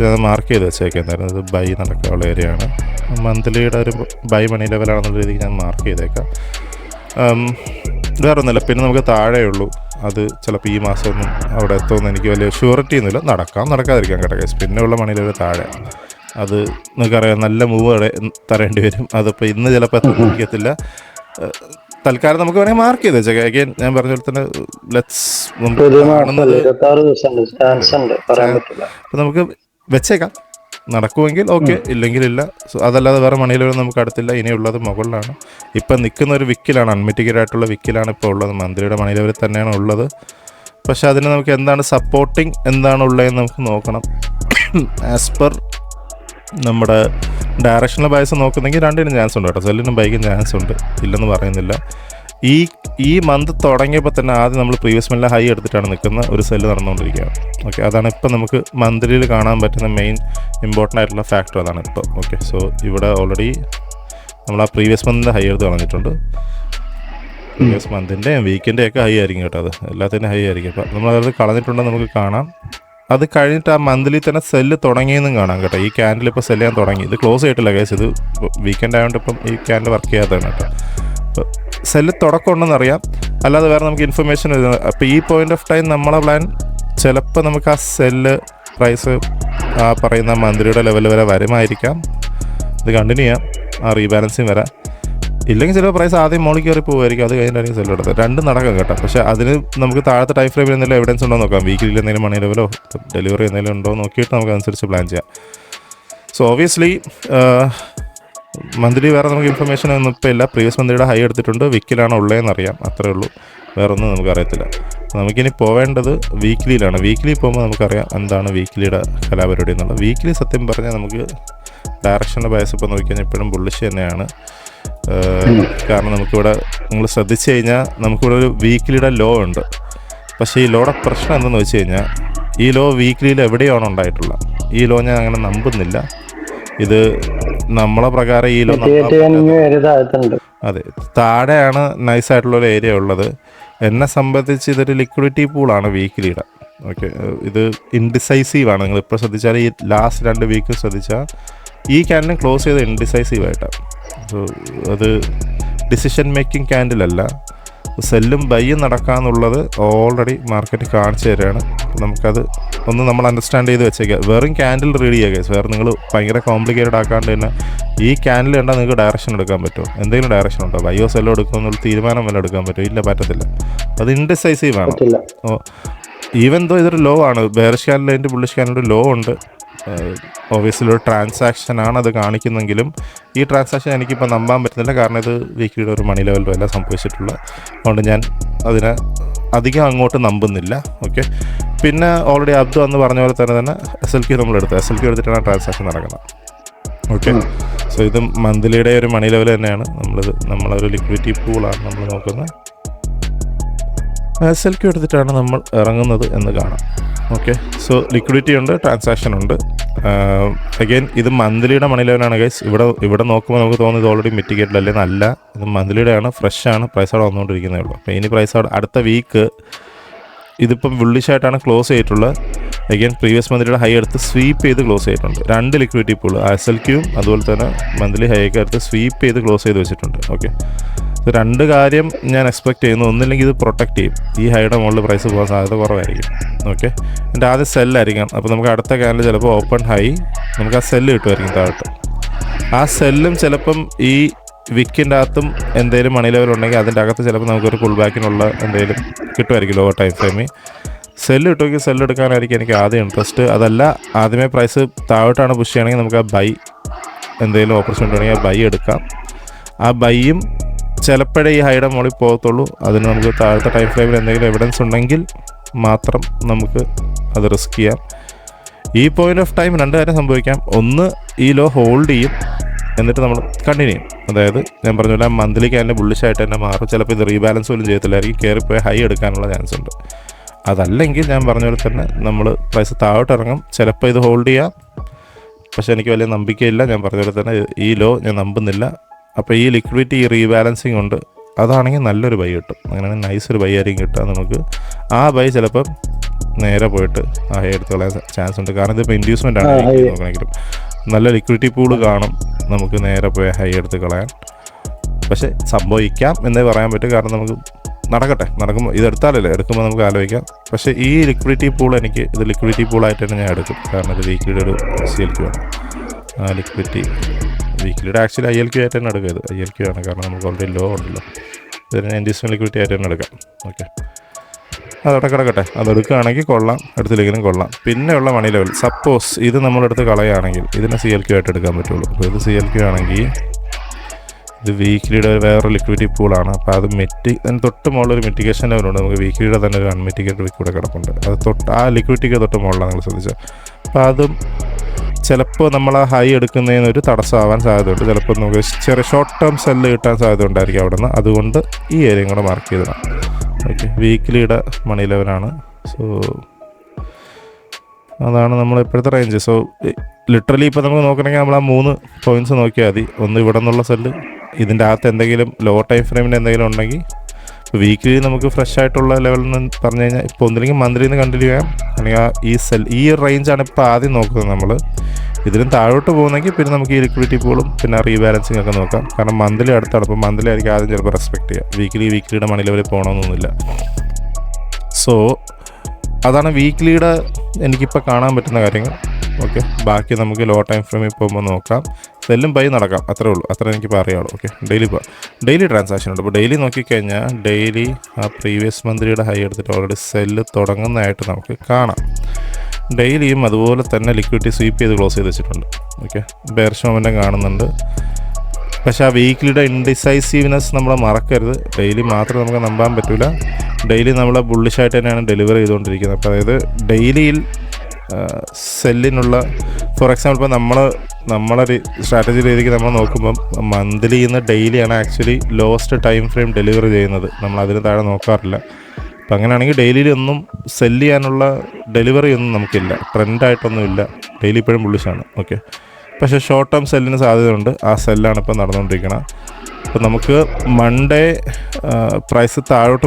അത് മാർക്ക് ചെയ്ത് വെച്ചേക്കാം. എന്തായാലും ഇത് ബൈ നടക്കാനുള്ള ഏരിയയാണ്. മന്ത്ലിയുടെ ഒരു ബൈ മണി ലെവലാണെന്നുള്ള രീതിക്ക് ഞാൻ മാർക്ക് ചെയ്തേക്കാം. വേറെ ഒന്നുമില്ല. പിന്നെ നമുക്ക് താഴെയുള്ളൂ, അത് ചിലപ്പോൾ ഈ മാസമൊന്നും അവിടെ എത്തുമെന്ന് എനിക്ക് വലിയ ഷുവറിറ്റി ഒന്നുമില്ല. നടക്കാതിരിക്കാം കേട്ടോ ഗൈസ്. പിന്നെ ഉള്ള മണി ലെവൽ താഴെ, അത് നിങ്ങൾക്കറിയാം നല്ല മൂവ് തരേണ്ടി വരും. അതിപ്പോൾ ഇന്ന് ചിലപ്പോൾ എത്തിക്കത്തില്ല. തൽക്കാലം നമുക്ക് വേണമെങ്കിൽ മാർക്ക് ചെയ്ത് വെച്ചേക്കാം. അഗൈൻ ഞാൻ പറഞ്ഞ പോലെ തന്നെ നമുക്ക് വെച്ചേക്കാം. നടക്കുമെങ്കിൽ ഓക്കെ, ഇല്ലെങ്കിൽ ഇല്ല. സോ അതല്ലാതെ വേറെ മണിയിലൊന്നും നമുക്ക് അടുത്തില്ല. ഇനിയുള്ളത് മുകളിലാണ്. ഇപ്പം നിൽക്കുന്ന ഒരു വിക്കിലാണ്, അൺമിറ്റിഗേറ്റഡ് ആയിട്ടുള്ള വിക്കിലാണ് ഇപ്പോൾ ഉള്ളത്. മന്ത്രിയുടെ മണി ലെവലിൽ തന്നെയാണ് ഉള്ളത്. പക്ഷെ അതിന് നമുക്ക് എന്താണ് സപ്പോർട്ടിങ് എന്താണ് ഉള്ളതെന്ന് നമുക്ക് നോക്കണം. ആസ് പെർ നമ്മുടെ ഡയറക്ഷണൽ ബയസ് നോക്കുന്നെങ്കിൽ രണ്ടിനും ചാൻസ് ഉണ്ട് കേട്ടോ. സെല്ലിനും ബൈക്കും ചാൻസ് ഉണ്ട്, ഇല്ലെന്ന് പറയുന്നില്ല. ഈ മന്ത് തുടങ്ങിയപ്പോൾ തന്നെ ആദ്യം നമ്മൾ പ്രീവിയസ് മന്തിലെ ഹൈ എടുത്തിട്ടാണ് നിൽക്കുന്ന ഒരു സെല്ല് നടന്നുകൊണ്ടിരിക്കുകയാണ്. ഓക്കെ, അതാണ് ഇപ്പം നമുക്ക് മന്ത്ലിയിൽ കാണാൻ പറ്റുന്ന മെയിൻ ഇമ്പോർട്ടൻ്റ് ആയിട്ടുള്ള ഫാക്ടർ അതാണ് ഇപ്പോൾ. ഓക്കെ, സോ ഇവിടെ ഓൾറെഡി നമ്മൾ ആ പ്രീവിയസ് മന്തിൻ്റെ ഹൈ എടുത്ത് കളഞ്ഞിട്ടുണ്ട്. പ്രീവിയസ് മന്തിൻ്റെ വീക്കിൻ്റെ ഒക്കെ ഹൈ ആയിരിക്കും കേട്ടോ. അത് എല്ലാത്തിൻ്റെ ഹൈ ആയിരിക്കും. അപ്പോൾ നമ്മളത് കളഞ്ഞിട്ടുണ്ടെന്ന് നമുക്ക് കാണാം. അത് കഴിഞ്ഞിട്ട് ആ മന്ത്ലി തന്നെ സെല്ല് തുടങ്ങിയെന്നും കാണാം കേട്ടോ. ഈ ക്യാൻഡിൽ ഇപ്പോൾ സെല്ല് ചെയ്യാൻ തുടങ്ങി. ഇത് ക്ലോസ് ചെയ്തിട്ടില്ല കേസ്. ഇത് വീക്കെൻഡ് ആയതുകൊണ്ട് ഇപ്പം ഈ ക്യാൻഡിൽ വർക്ക് ചെയ്യാത്തതാണ് കേട്ടോ. അപ്പോൾ സെല്ല് തുടക്കമുണ്ടെന്നറിയാം, അല്ലാതെ വേറെ നമുക്ക് ഇൻഫർമേഷൻ വരുന്നത്. അപ്പോൾ ഈ പോയിൻ്റ് ഓഫ് ടൈം നമ്മളെ പ്ലാൻ ചിലപ്പോൾ നമുക്ക് ആ സെല്ല് പ്രൈസ് ആ പറയുന്ന മന്ത്ലിയുടെ ലെവൽ വരെ വരുമായിരിക്കാം. ഇത് കണ്ടിന്യൂ ചെയ്യാം, ആ റീബാലൻസിങ് വരാം. ഇല്ലെങ്കിൽ ചില പ്രൈസ് ആദ്യം മോളിൽ കയറി പോകുമായിരിക്കും, അത് കഴിഞ്ഞിട്ടായിരിക്കും സെല്ല് എടുത്തത്. രണ്ടും നടക്കാം കേട്ടോ. പക്ഷേ അതിന് നമുക്ക് താഴത്തെ ടൈം ഫ്രെയിമിൽ എന്തെങ്കിലും എവിഡൻസ് ഉണ്ടോ നോക്കാം. വീക്കിലി എന്തെങ്കിലും മണി ലെവലോ ഡെലിവറി എന്തെങ്കിലും ഉണ്ടോ നോക്കിയിട്ട് നമുക്ക് അതനുസരിച്ച് പ്ലാൻ ചെയ്യാം. സോ ഓബിയസ്ലി മന്ത്ലി വേറെ നമുക്ക് ഇൻഫർമേഷൻ ഒന്നും ഇപ്പോൾ ഇല്ല. പ്രീവിയസ് മന്ത്ലിയുടെ ഹൈ എടുത്തിട്ടുണ്ട്, വിക്കിലാണ് ഉള്ളതെന്ന് അറിയാം, അത്രേ ഉള്ളൂ. വേറൊന്നും നമുക്കറിയത്തില്ല. നമുക്കിനി പോവേണ്ടത് വീക്കിലിയിലാണ്. വീക്കിലി പോകുമ്പോൾ നമുക്കറിയാം എന്താണ് വീക്കിലിയുടെ കലാപരിപാടി എന്നുള്ളത്. വീക്കിലി സത്യം പറഞ്ഞാൽ നമുക്ക് ഡയറക്ഷണൽ ബയസ് ഇപ്പോൾ നോക്കിക്കഴിഞ്ഞാൽ ഇപ്പോഴും ബുള്ളിഷ് തന്നെയാണ്. കാരണം നമുക്കിവിടെ നിങ്ങൾ ശ്രദ്ധിച്ചു കഴിഞ്ഞാൽ നമുക്കിവിടെ ഒരു വീക്കിലിയുടെ ലോ ഉണ്ട്. പക്ഷേ ഈ ലോയുടെ പ്രശ്നം എന്തെന്ന് വെച്ച് കഴിഞ്ഞാൽ ഈ ലോ വീക്കിലിയിൽ എവിടെയാണ് ഉണ്ടായിട്ടുള്ളത്. ഈ ലോ ഞാൻ അങ്ങനെ നമ്പുന്നില്ല. ഇത് നമ്മളെ പ്രകാരം ഈ ലോ അതെ താഴെയാണ് നൈസായിട്ടുള്ളൊരു ഏരിയ ഉള്ളത്. എന്നെ സംബന്ധിച്ച് ഇതൊരു ലിക്വിഡിറ്റി പൂളാണ് വീക്കിലിയുടെ. ഓക്കെ, ഇത് ഇൻഡിസൈസീവാണ്. നിങ്ങളിപ്പോൾ ശ്രദ്ധിച്ചാൽ ഈ ലാസ്റ്റ് 2 വീക്ക് ശ്രദ്ധിച്ചാൽ ഈ ക്യാൻഡിലും ക്ലോസ് ചെയ്ത് ഇൻഡിസൈസീവായിട്ടാണ്. സോ അത് ഡിസിഷൻ മേക്കിംഗ് ക്യാൻഡിലല്ല. സെല്ലും ബൈയും നടക്കാമെന്നുള്ളത് ഓൾറെഡി മാർക്കറ്റ് കാണിച്ചു തരികയാണ്. നമുക്കത് ഒന്ന് നമ്മൾ അണ്ടർസ്റ്റാൻഡ് ചെയ്ത് വെച്ചേക്കാം. വെറും ക്യാൻഡിൽ റീഡ് ചെയ്യുക. വേറെ നിങ്ങൾ ഭയങ്കര കോംപ്ലിക്കേറ്റഡ് ആക്കാണ്ട് തന്നെ ഈ ക്യാൻഡിൽ കണ്ടാൽ നിങ്ങൾക്ക് ഡയറക്ഷൻ എടുക്കാൻ പറ്റുമോ? എന്തെങ്കിലും ഡയറക്ഷൻ ഉണ്ടോ? ബൈയോ സെല്ലോ എടുക്കുമെന്നുള്ള തീരുമാനം വല്ല എടുക്കാൻ പറ്റുമോ? ഇല്ല, പറ്റത്തില്ല. അത് ഇൻഡിസൈസീവ് ആണ്. ഈവൻ ദോ ഇതൊരു ലോ ആണ്. ബെയറിഷ് ക്യാൻഡിൽ അതിൻ്റെ ബുള്ളിഷ് ക്യാൻഡിൽ ലോ ഉണ്ട്. ഒബ്വിയസ്ലി ഒരു ട്രാൻസാക്ഷനാണ് അത് കാണിക്കുന്നെങ്കിലും ഈ ട്രാൻസാക്ഷൻ എനിക്കിപ്പോൾ നമ്പാൻ പറ്റുന്നില്ല. കാരണം ഇത് വീക്കിലിയുടെ ഒരു മണി ലെവലിലും എല്ലാം സംഭവിച്ചിട്ടുള്ള, അതുകൊണ്ട് ഞാൻ അതിനെ അധികം അങ്ങോട്ട് നമ്പുന്നില്ല. ഓക്കെ, പിന്നെ ഓൾറെഡി അബ്ദു എന്ന് പറഞ്ഞ പോലെ തന്നെ SLQ നമ്മളെടുത്തു. SLQ എടുത്തിട്ടാണ് ട്രാൻസാക്ഷൻ നടക്കുന്നത്. ഓക്കെ, സോ ഇത് മന്ത്ലിയുടെ ഒരു മണി ലെവൽ തന്നെയാണ്. നമ്മളൊരു ലിക്വിഡിറ്റി പൂളാണ് നമ്മൾ നോക്കുന്നത്. SLQ എടുത്തിട്ടാണ് നമ്മൾ ഇറങ്ങുന്നത് എന്ന് കാണാം. ഓക്കെ, സോ ലിക്വിഡിറ്റി ഉണ്ട്, ട്രാൻസാക്ഷൻ ഉണ്ട്. അഗെയിൻ ഇത് മന്ത്ലിയുടെ മണി ലെവലാണ് ഗൈസ്. ഇവിടെ നോക്കുമ്പോൾ നമുക്ക് തോന്നുന്നത് ഓൾറെഡി മിറ്റിഗേറ്റഡ് അല്ലേ? നല്ല, ഇത് മന്ത്ലിയുടെ ആണ്, ഫ്രഷ് ആണ്. പ്രൈസ് അവിടെ വന്നുകൊണ്ടിരിക്കുന്നേ ഉള്ളൂ. അപ്പോൾ ഇനി പ്രൈസ് അവിടെ അടുത്ത വീക്ക് ഇതിപ്പം ബുള്ളിഷായിട്ടാണ് ക്ലോസ് ചെയ്തിട്ടുള്ളത്. അഗെയിൻ പ്രീവിയസ് മന്ത്ലിയുടെ ഹൈ എടുത്ത് സ്വീപ്പ് ചെയ്ത് ക്ലോസ് ചെയ്തിട്ടുണ്ട്. 2 ലിക്വിഡിറ്റി പൂൾ SLQയും അതുപോലെ തന്നെ മന്ത്ലി ഹൈ ഒക്കെ എടുത്ത് സ്വീപ്പ് ചെയ്ത് ക്ലോസ് ചെയ്ത് വെച്ചിട്ടുണ്ട്. ഓക്കെ, 2 കാര്യം ഞാൻ എക്സ്പെക്ട് ചെയ്യുന്നു. ഒന്നില്ലെങ്കിൽ ഇത് പ്രൊട്ടക്റ്റ് ചെയ്യും. ഈ ഹൈയുടെ മുകളിൽ പ്രൈസ് പോകാൻ സാധ്യത കുറവായിരിക്കും. ഓക്കെ, എൻ്റെ ആദ്യം സെല്ലായിരിക്കാം. അപ്പോൾ നമുക്ക് അടുത്ത ക്യാൻഡിൽ ചിലപ്പോൾ ഓപ്പൺ ഹൈ നമുക്ക് ആ സെല്ല് കിട്ടുമായിരിക്കും താഴത്ത്. ആ സെല്ലും ചിലപ്പം ഈ വിക്കിൻ്റെ അകത്തും എന്തെങ്കിലും മണി ലെവൽ ഉണ്ടെങ്കിൽ അതിൻ്റെ അകത്ത് ചിലപ്പോൾ നമുക്കൊരു പുൾ ബാക്കിനുള്ള എന്തെങ്കിലും കിട്ടുമായിരിക്കും ലോവർ ടൈം ഫ്രെയിമിൽ. സെല്ല് കിട്ടുമെങ്കിൽ സെല്ല് എടുക്കാനായിരിക്കും എനിക്ക് ആദ്യം ഇൻട്രസ്റ്റ്. അതല്ല ആദ്യമേ പ്രൈസ് താഴോട്ടാണ് പുഷ് ചെയ്യണമെങ്കിൽ നമുക്ക് ആ ബൈ എന്തെങ്കിലും ഓപ്പർച്യൂണിറ്റി ഉണ്ടെങ്കിൽ ആ ബൈ എടുക്കാം. ആ ബൈയും ചിലപ്പോഴേ ഈ ഹൈയുടെ മുകളിൽ പോകത്തുള്ളൂ. അതിന് നമുക്ക് താഴത്തെ ടൈം ഫ്രെയിമിൽ എന്തെങ്കിലും എവിഡൻസ് ഉണ്ടെങ്കിൽ മാത്രം നമുക്ക് അത് റിസ്ക് ചെയ്യാം. ഈ പോയിന്റ് ഓഫ് ടൈം 2 കാര്യം സംഭവിക്കാം. ഒന്ന്, ഈ ലോ ഹോൾഡ് ചെയ്യും, എന്നിട്ട് നമ്മൾ കണ്ടിന്യൂ ചെയ്യും. അതായത് ഞാൻ പറഞ്ഞ പോലെ മന്ത്ലി ക്യാൻഡിൽ ബുള്ളിഷായിട്ട് തന്നെ മാറും. ചിലപ്പോൾ ഇത് റീബാലൻസ് പോലും ചെയ്യത്തില്ലായിരിക്കും, കയറിപ്പോയി ഹൈ എടുക്കാനുള്ള ചാൻസ് ഉണ്ട്. അതല്ലെങ്കിൽ ഞാൻ പറഞ്ഞ പോലെ തന്നെ നമ്മൾ പ്രൈസ് താഴോട്ട് ഇറങ്ങും. ചിലപ്പോൾ ഇത് ഹോൾഡ് ചെയ്യാം, പക്ഷേ എനിക്ക് വലിയ നമ്പിക്കയില്ല. ഞാൻ പറഞ്ഞ പോലെ തന്നെ ഈ ലോ ഞാൻ നമ്പുന്നില്ല. അപ്പോൾ ഈ ലിക്വിഡിറ്റി, ഈ റീബാലൻസിങ് ഉണ്ട്, അതാണെങ്കിൽ നല്ലൊരു ബൈ കിട്ടും. അങ്ങനെയാണെങ്കിൽ നൈസ് ഒരു ബൈ ആയിരിക്കും കിട്ടുക നമുക്ക്. ആ ബൈ ചിലപ്പം നേരെ പോയിട്ട് ആ ഹൈ എടുത്ത് കളയാൻ ചാൻസ് ഉണ്ട്. കാരണം ഇതിപ്പോൾ ഇൻഡ്യൂസ്മെൻ്റ് ആണ് നോക്കണമെങ്കിലും നല്ല ലിക്വിഡിറ്റി പൂള് കാണും നമുക്ക് നേരെ പോയി ഹൈ എടുത്ത് കളയാൻ. പക്ഷേ സംഭവിക്കാം എന്നേ പറയാൻ പറ്റും. കാരണം നമുക്ക് നടക്കുമ്പോൾ ഇതെടുത്താലല്ലേ, എടുക്കുമ്പോൾ നമുക്ക് ആലോചിക്കാം. പക്ഷേ ഈ ലിക്വിഡിറ്റി പൂൾ ഇത് ലിക്വിഡിറ്റി പൂളായിട്ട് തന്നെ ഞാൻ എടുക്കും. കാരണം ഇത് വീക്കിലിയുടെ ഒരു CLQ ആണ്. ആ ലിക്വിഡിറ്റി വീക്കിലിയുടെ ആക്ച്വലി ILQ ആയിട്ട് തന്നെ എടുക്കുക. ഇത് ILQ ആണ്, കാരണം നമുക്ക് ഓൾറെഡി ലോ ഉണ്ടല്ലോ. ഇതിന് ഇൻഡ്യൂസ്മെൻറ്റ് ലിക്വിഡിറ്റി ആയിട്ട് തന്നെ എടുക്കാം. ഓക്കെ, അതവിടെ കിടക്കട്ടെ. അതെടുക്കുകയാണെങ്കിൽ കൊള്ളാം, എടുത്തില്ലെങ്കിലും കൊള്ളാം. പിന്നെയുള്ള മണി ലെവൽ, സപ്പോസ് ഇത് നമ്മളെടുത്ത് കളയുകയാണെങ്കിൽ ഇതിനെ CLQ ആയിട്ട് എടുക്കാൻ പറ്റുള്ളൂ. അപ്പോൾ ഇത് CLQ ആണെങ്കിൽ ഇത് വീക്കിലിയുടെ വേറൊരു ലിക്വിഡിറ്റി പൂളാണ്. അപ്പോൾ അത് അതിന് തൊട്ട് മുകളിലൊരു മിറ്റിഗേഷൻ ലെവലുണ്ട്. നമുക്ക് വീക്കിലിയുടെ തന്നെ ഒരു അൺമിറ്റിഗേറ്റഡ് വിക്കൂടെ കിടപ്പുണ്ട്. അത് ആ ലിക്വിഡിറ്റിക്ക് തൊട്ട് മുകളിലാണ് നിങ്ങൾ ശ്രദ്ധിച്ചത്. അപ്പോൾ അതും ചിലപ്പോൾ നമ്മൾ ആ ഹൈ എടുക്കുന്നതിനൊരു തടസ്സമാവാൻ സാധ്യതയുണ്ട്. ചിലപ്പോൾ നമുക്ക് ചെറിയ ഷോർട്ട് ടേം സെല്ല് കിട്ടാൻ സാധ്യത ഉണ്ടായിരിക്കും അവിടെ നിന്ന്. അതുകൊണ്ട് ഈ ഏരിയയും കൂടെ മാർക്ക് ചെയ്തതാണ്. ഓക്കെ, വീക്കിലിയുടെ മണി ലെവലാണ്. സോ അതാണ് നമ്മൾ ഇപ്പോഴത്തെ റേഞ്ച്. സോ ലിറ്ററലി ഇപ്പോൾ നമുക്ക് നോക്കണമെങ്കിൽ നമ്മൾ ആ 3 പോയിൻറ്റ്സ് നോക്കിയാൽ മതി. ഒന്ന് ഇവിടെ നിന്നുള്ള സെല്ല്, ഇതിൻ്റെ അകത്ത് എന്തെങ്കിലും ലോ ടൈം ഫ്രെയിമിൻ്റെ എന്തെങ്കിലും ഉണ്ടെങ്കിൽ. ഇപ്പോൾ വീക്കിലി നമുക്ക് ഫ്രഷ് ആയിട്ടുള്ള ലെവലിൽ നിന്ന് പറഞ്ഞു കഴിഞ്ഞാൽ ഇപ്പോൾ ഒന്നില്ലെങ്കിൽ മന്ത്ലിയിൽ നിന്ന് കണ്ടിന്യൂ ചെയ്യാം, അല്ലെങ്കിൽ ഈ റേഞ്ചാണ് ഇപ്പോൾ ആദ്യം നോക്കുന്നത് നമ്മൾ. ഇതിലും താഴോട്ട് പോകുന്നെങ്കിൽ പിന്നെ നമുക്ക് ഈ ലിക്വിഡിറ്റി പൂളും പിന്നെ റീബാലൻസിങ് ഒക്കെ നോക്കാം. കാരണം മന്ത്ലി അടുത്താണ്. അപ്പോൾ മന്ത്ലി ആയിരിക്കും ആദ്യം ചിലപ്പോൾ റെസ്പെക്ട് ചെയ്യുക. വീക്കിലിയുടെ മണി ലെവലിൽ പോകണമെന്നൊന്നുമില്ല. സോ അതാണ് വീക്കിലിയുടെ എനിക്കിപ്പോൾ കാണാൻ പറ്റുന്ന കാര്യങ്ങൾ. ഓക്കെ, ബാക്കി നമുക്ക് ലോ ടൈം ഫ്രെയിമിൽ പോകുമ്പോൾ നോക്കാം. സെല്ലും ബൈ നടക്കാം, അത്രേ ഉള്ളൂ. അത്ര എനിക്കിപ്പോൾ അറിയാമോ. ഓക്കെ, ഡെയിലി ട്രാൻസാക്ഷൻ ഉണ്ട്. അപ്പോൾ ഡെയിലി നോക്കിക്കഴിഞ്ഞാൽ ഡെയിലി ആ പ്രീവിയസ് മന്ത്ലിയുടെ ഹൈ എടുത്തിട്ട് ഓൾറെഡി സെല്ല് തുടങ്ങുന്നതായിട്ട് നമുക്ക് കാണാം. ഡെയിലിയും അതുപോലെ തന്നെ ലിക്വിഡിറ്റി സ്വീപ്പ് ചെയ്ത് ക്ലോസ് ചെയ്ത് വെച്ചിട്ടുണ്ട്. ഓക്കെ, ബെയറിഷ് മൊമെൻ്റം കാണുന്നുണ്ട്. പക്ഷേ ആ വീക്കിലിയുടെ ഇൻഡിസൈസീവ്നെസ് നമ്മൾ മറക്കരുത്. ഡെയിലി മാത്രം നമുക്ക് നമ്പാൻ പറ്റില്ല. ഡെയിലി നമ്മൾ ബുള്ളിഷായിട്ട് തന്നെയാണ് ഡെലിവർ ചെയ്തുകൊണ്ടിരിക്കുന്നത്. അപ്പോൾ അതായത് ഡെയിലിയിൽ സെല്ലിനുള്ള, ഫോർ എക്സാമ്പിൾ ഇപ്പോൾ നമ്മളെ സ്ട്രാറ്റജി രീതിക്ക് നമ്മൾ നോക്കുമ്പം മന്ത്ലിയിൽ നിന്ന് ഡെയിലിയാണ് actually lost time frame deliver ചെയ്യുന്നത്. നമ്മൾ അതിന് താഴെ നോക്കാറില്ല. അപ്പം അങ്ങനെയാണെങ്കിൽ ഡെയിലിയിലൊന്നും സെല്ല് ചെയ്യാനുള്ള ഡെലിവറി ഒന്നും നമുക്കില്ല, ട്രെൻഡായിട്ടൊന്നുമില്ല. ഡെയിലി ഇപ്പോഴും ബുള്ളിഷാണ്. ഓക്കെ, പക്ഷേ ഷോർട്ട് ടേം സെല്ലിന് സാധ്യതയുണ്ട്. ആ സെല്ലാണ് ഇപ്പോൾ നടന്നുകൊണ്ടിരിക്കുന്നത്. അപ്പോൾ നമുക്ക് മൺഡേ പ്രൈസ്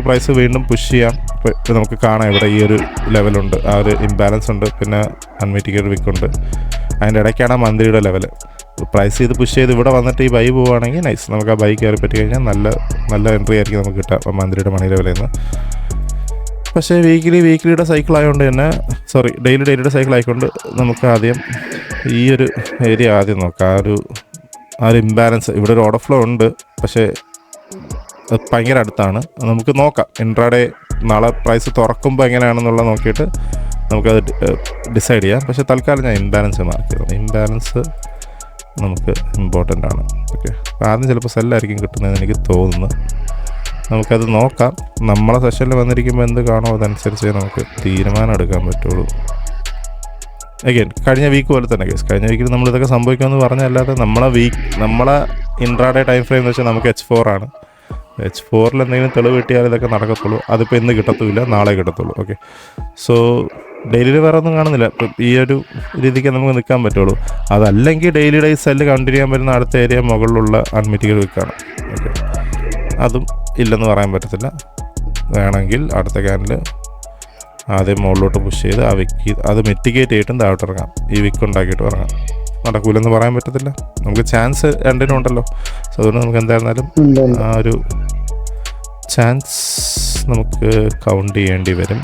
പ്രൈസ് വീണ്ടും പുഷ് ചെയ്യാം. ഇപ്പോൾ നമുക്ക് കാണാം ഇവിടെ ഈ ഒരു ലെവലുണ്ട്, ആ ഒരു ഇംബാലൻസ് ഉണ്ട്, പിന്നെ അൺമിറ്റിഗേറ്റഡ് വിക്ക് ഉണ്ട്. അതിൻ്റെ ഇടയ്ക്കാണ് മന്ത്ലിയുടെ ലെവൽ. പ്രൈസ് ചെയ്ത് പുഷ് ചെയ്ത് ഇവിടെ വന്നിട്ട് ഈ ബൈ പോവുകയാണെങ്കിൽ നൈസ്. നമുക്ക് ആ ബൈ കയറി പറ്റി കഴിഞ്ഞാൽ നല്ല എൻട്രി ആയിരിക്കും നമുക്ക് കിട്ടുക അപ്പോൾ മന്ത്ലിയുടെ മണി ലെവലിൽ നിന്ന്. പക്ഷേ വീക്കിലിയുടെ സൈക്കിൾ ആയതുകൊണ്ട് തന്നെ ഡെയിലിയുടെ സൈക്കിൾ ആയിക്കൊണ്ട് നമുക്ക് ആദ്യം ഈ ഒരു ഏരിയ ആദ്യം നോക്കാം. ആ ഒരു ഇംബാലൻസ്, ഇവിടെ ഒരു ഓർഡർ ഫ്ലോ ഉണ്ട്, പക്ഷേ ഭയങ്കര അടുത്താണ്. നമുക്ക് നോക്കാം ഇൻട്രാഡേ നാളെ പ്രൈസ് തുറക്കുമ്പോൾ എങ്ങനെയാണെന്നുള്ളത് നോക്കിയിട്ട് നമുക്കത് ഡിസൈഡ് ചെയ്യാം. പക്ഷേ തൽക്കാലം ഞാൻ ഇംബാലൻസ് മാർക്ക് ചെയ്തു. ഇംബാലൻസ് നമുക്ക് ഇമ്പോർട്ടൻ്റ് ആണ്. ഓക്കെ, ആദ്യം ചിലപ്പോൾ സെല്ലായിരിക്കും കിട്ടുന്നതെന്ന് എനിക്ക് തോന്നുന്നു. നമുക്കത് നോക്കാം. നമ്മളെ സെഷനിൽ വന്നിരിക്കുമ്പോൾ എന്ത് കാണുമോ അതനുസരിച്ച് നമുക്ക് തീരുമാനം എടുക്കാൻ പറ്റുള്ളൂ. അഗൈൻ കഴിഞ്ഞ വീക്ക് പോലെ തന്നെ കേസ്, കഴിഞ്ഞ വീക്കിൽ നമ്മളിതൊക്കെ സംഭവിക്കുമെന്ന് പറഞ്ഞല്ലാതെ നമ്മളെ ഇൻട്രാഡേ ടൈം ഫ്രെയിം എന്ന് വെച്ചാൽ നമുക്ക് H4 ആണ്. H4 എന്തെങ്കിലും തെളിവ് കിട്ടിയാൽ ഇതൊക്കെ നടക്കത്തുള്ളൂ. അതിപ്പോൾ ഇന്ന് കിട്ടത്തുമില്ല, നാളെ കിട്ടത്തുള്ളൂ. ഓക്കെ, സോ ഡെയിലിയിൽ വേറെ ഒന്നും കാണുന്നില്ല. ഇപ്പം ഈ ഒരു രീതിക്ക് നമുക്ക് നിൽക്കാൻ പറ്റുള്ളൂ. അതല്ലെങ്കിൽ ഡെയിലിയുടെ ഈ സെല്ല് കണ്ടിന്യൂ ചെയ്യാൻ പറ്റുന്ന അടുത്ത ഏരിയ മുകളിലുള്ള അൺമിറ്റിഗേറ്റഡ് വിക്കാണ്. ഓക്കെ, അതും ഇല്ലെന്ന് പറയാൻ പറ്റത്തില്ല. വേണമെങ്കിൽ അടുത്ത ക്യാൻഡിൽ ആദ്യം മുകളിലോട്ട് പുഷ് ചെയ്ത് ആ വിക്ക് അത് മിറ്റിഗേറ്റ് ചെയ്തിട്ടും താഴോട്ട് ഇറങ്ങാം. ഈ വിക്ക് ഉണ്ടാക്കിയിട്ട് ഇറങ്ങാം. നടക്കൂലെന്ന് പറയാൻ പറ്റത്തില്ല. നമുക്ക് ചാൻസ് രണ്ടിനും ഉണ്ടല്ലോ. സോ അതുകൊണ്ട് നമുക്ക് എന്തായിരുന്നാലും ആ ഒരു ചാൻസ് നമുക്ക് കൗണ്ട് ചെയ്യേണ്ടി വരും.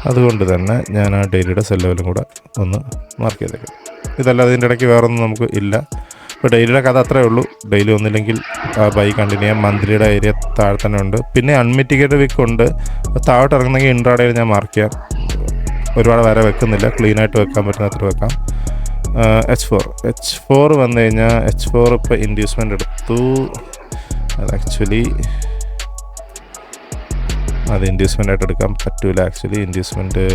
അതുകൊണ്ട് തന്നെ ഞാൻ ആ ഡെയിലിയുടെ സെൽ ലെവലും കൂടെ ഒന്ന് മാർക്ക് ചെയ്തേക്കാം. ഇതല്ലാതെ ഇതിൻ്റെ ഇടയ്ക്ക് വേറൊന്നും നമുക്ക് ഇല്ല. ഇപ്പോൾ ഡെയിലിയുടെ കഥ അത്രേ ഉള്ളൂ. ഡെയിലി ഒന്നില്ലെങ്കിൽ ബൈ കണ്ടിന്യൂ ചെയ്യാം. മന്ത്ലിയുടെ ഏരിയ താഴെ തന്നെ ഉണ്ട്. പിന്നെ അൺമിറ്റിഗേറ്റഡ് വിക്ക് ഉണ്ട്. താഴോട്ട് ഇറങ്ങുന്നെങ്കിൽ ഇൻട്രാഡേയിൽ ഞാൻ മാർക്ക് ചെയ്യാം. ഒരുപാട് വരെ വെക്കുന്നില്ല, ക്ലീനായിട്ട് വെക്കാൻ പറ്റുന്ന അത്ര വെക്കാം. H4 വന്നു കഴിഞ്ഞാൽ H4 ഇപ്പോൾ ഇൻഡ്യൂസ്മെൻ്റ് എടുത്തു. അത് ആക്ച്വലി അത് ഇൻഡ്യൂസ്മെൻ്റ് ആയിട്ട് എടുക്കാൻ പറ്റൂല. ആക്ച്വലി ഇൻഡ്യൂസ്മെൻറ്റ്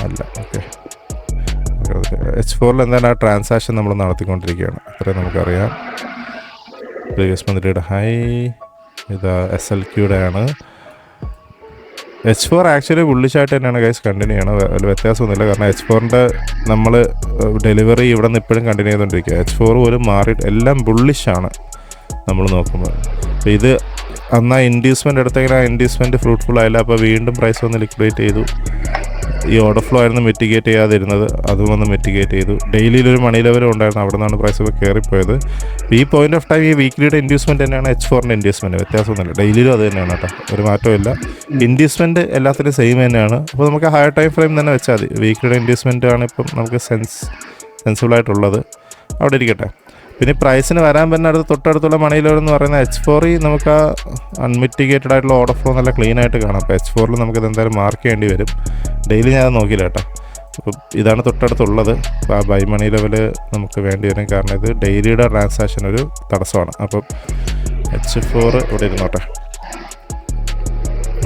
അല്ല. ഓക്കെ, H4 എന്താണ് ആ ട്രാൻസാക്ഷൻ നമ്മൾ നടത്തിക്കൊണ്ടിരിക്കുകയാണ്, അത്രയും നമുക്കറിയാം. പ്രീവിയസ് മന്തിയുടെ ഹൈ ഇതാ SLQയുടെ ആണ്. H4 ആക്ച്വലി ബുള്ളിഷായിട്ട് തന്നെയാണ് ഗൈസ് കണ്ടിന്യൂ ചെയ്യണം, വലിയ വ്യത്യാസമൊന്നുമില്ല. കാരണം H4ൻ്റെ നമ്മൾ ഡെലിവറി ഇവിടെ നിന്ന് ഇപ്പോഴും കണ്ടിന്യൂ ചെയ്തുകൊണ്ടിരിക്കുക. H4 പോലും മാറി എല്ലാം ബുള്ളിഷാണ് നമ്മൾ നോക്കുമ്പോൾ. അപ്പോൾ ഇത് അന്ന് ആ ഇൻഡ്യൂസ്മെൻ്റ് എടുത്തെങ്കിൽ ആ ഇൻഡ്യൂസ്മെൻറ്റ് ഫ്രൂട്ട്ഫുൾ ആയില്ല. അപ്പോൾ വീണ്ടും പ്രൈസ് ഒന്ന് ലിക്വിഡേറ്റ് ചെയ്തു. ഈ ഓർഡർ ഫ്ലോ ആയിരുന്നു മിറ്റിഗേറ്റ് ചെയ്യാതിരുന്നത്, അതും ഒന്ന് മിറ്റിഗേറ്റ് ചെയ്തു. ഡെയിലിയിലൊരു മണി ലെവലും ഉണ്ടായിരുന്നു, അവിടെ നിന്നാണ് പ്രൈസ് ഇപ്പോൾ കയറിപ്പോയത്. ഈ പോയിന്റ് ഓഫ് ടൈം ഈ വീക്ക്ലിയുടെ ഇൻഡ്യൂസ്മെൻറ്റ് തന്നെയാണ് H4ൻ്റെ ഇൻഡ്യൂസ്മെൻറ്റ്, വ്യത്യാസമൊന്നുമില്ല. ഡെയിലിയിലും അത് തന്നെയാണ് കേട്ടോ, ഒരു മാറ്റമില്ല. ഇൻഡ്യൂസ്മെൻറ്റ് എല്ലാത്തിനും സെയിം തന്നെയാണ്. അപ്പോൾ നമുക്ക് ഹയർ ടൈം ഫ്രെയിം തന്നെ വെച്ചാൽ മതി. വീക്ക്ലിയുടെ ഇൻഡ്യൂസ്മെൻറ്റ് ആണ് ഇപ്പം നമുക്ക് സെൻസിബിളായിട്ടുള്ളത്, അവിടെ ഇരിക്കട്ടെ. പിന്നെ പ്രൈസിന് വരാൻ പറ്റുന്ന തൊട്ടടുത്തുള്ള മണി ലെവൽ എന്ന് പറയുന്നത് H4 നമുക്ക് ആ അൺമിറ്റിഗേറ്റഡ് ആയിട്ടുള്ള ഓർഡർ ഫ്ലോ നല്ല ക്ലീൻ ആയിട്ട് കാണാം. അപ്പോൾ H4 നമുക്കിത് എന്തായാലും മാർക്ക് ചെയ്യേണ്ടി വരും. ഡെയിലി ഞാൻ നോക്കില്ല കേട്ടോ. അപ്പോൾ ഇതാണ് തൊട്ടടുത്തുള്ളത്. അപ്പോൾ ആ ബൈ മണി ലെവൽ നമുക്ക് വേണ്ടി വരും, കാരണം ഇത് ഡെയിലിയുടെ ട്രാൻസാക്ഷൻ ഒരു തടസ്സമാണ്. അപ്പം H4 ഇവിടെ ഇരുന്നോട്ടെ.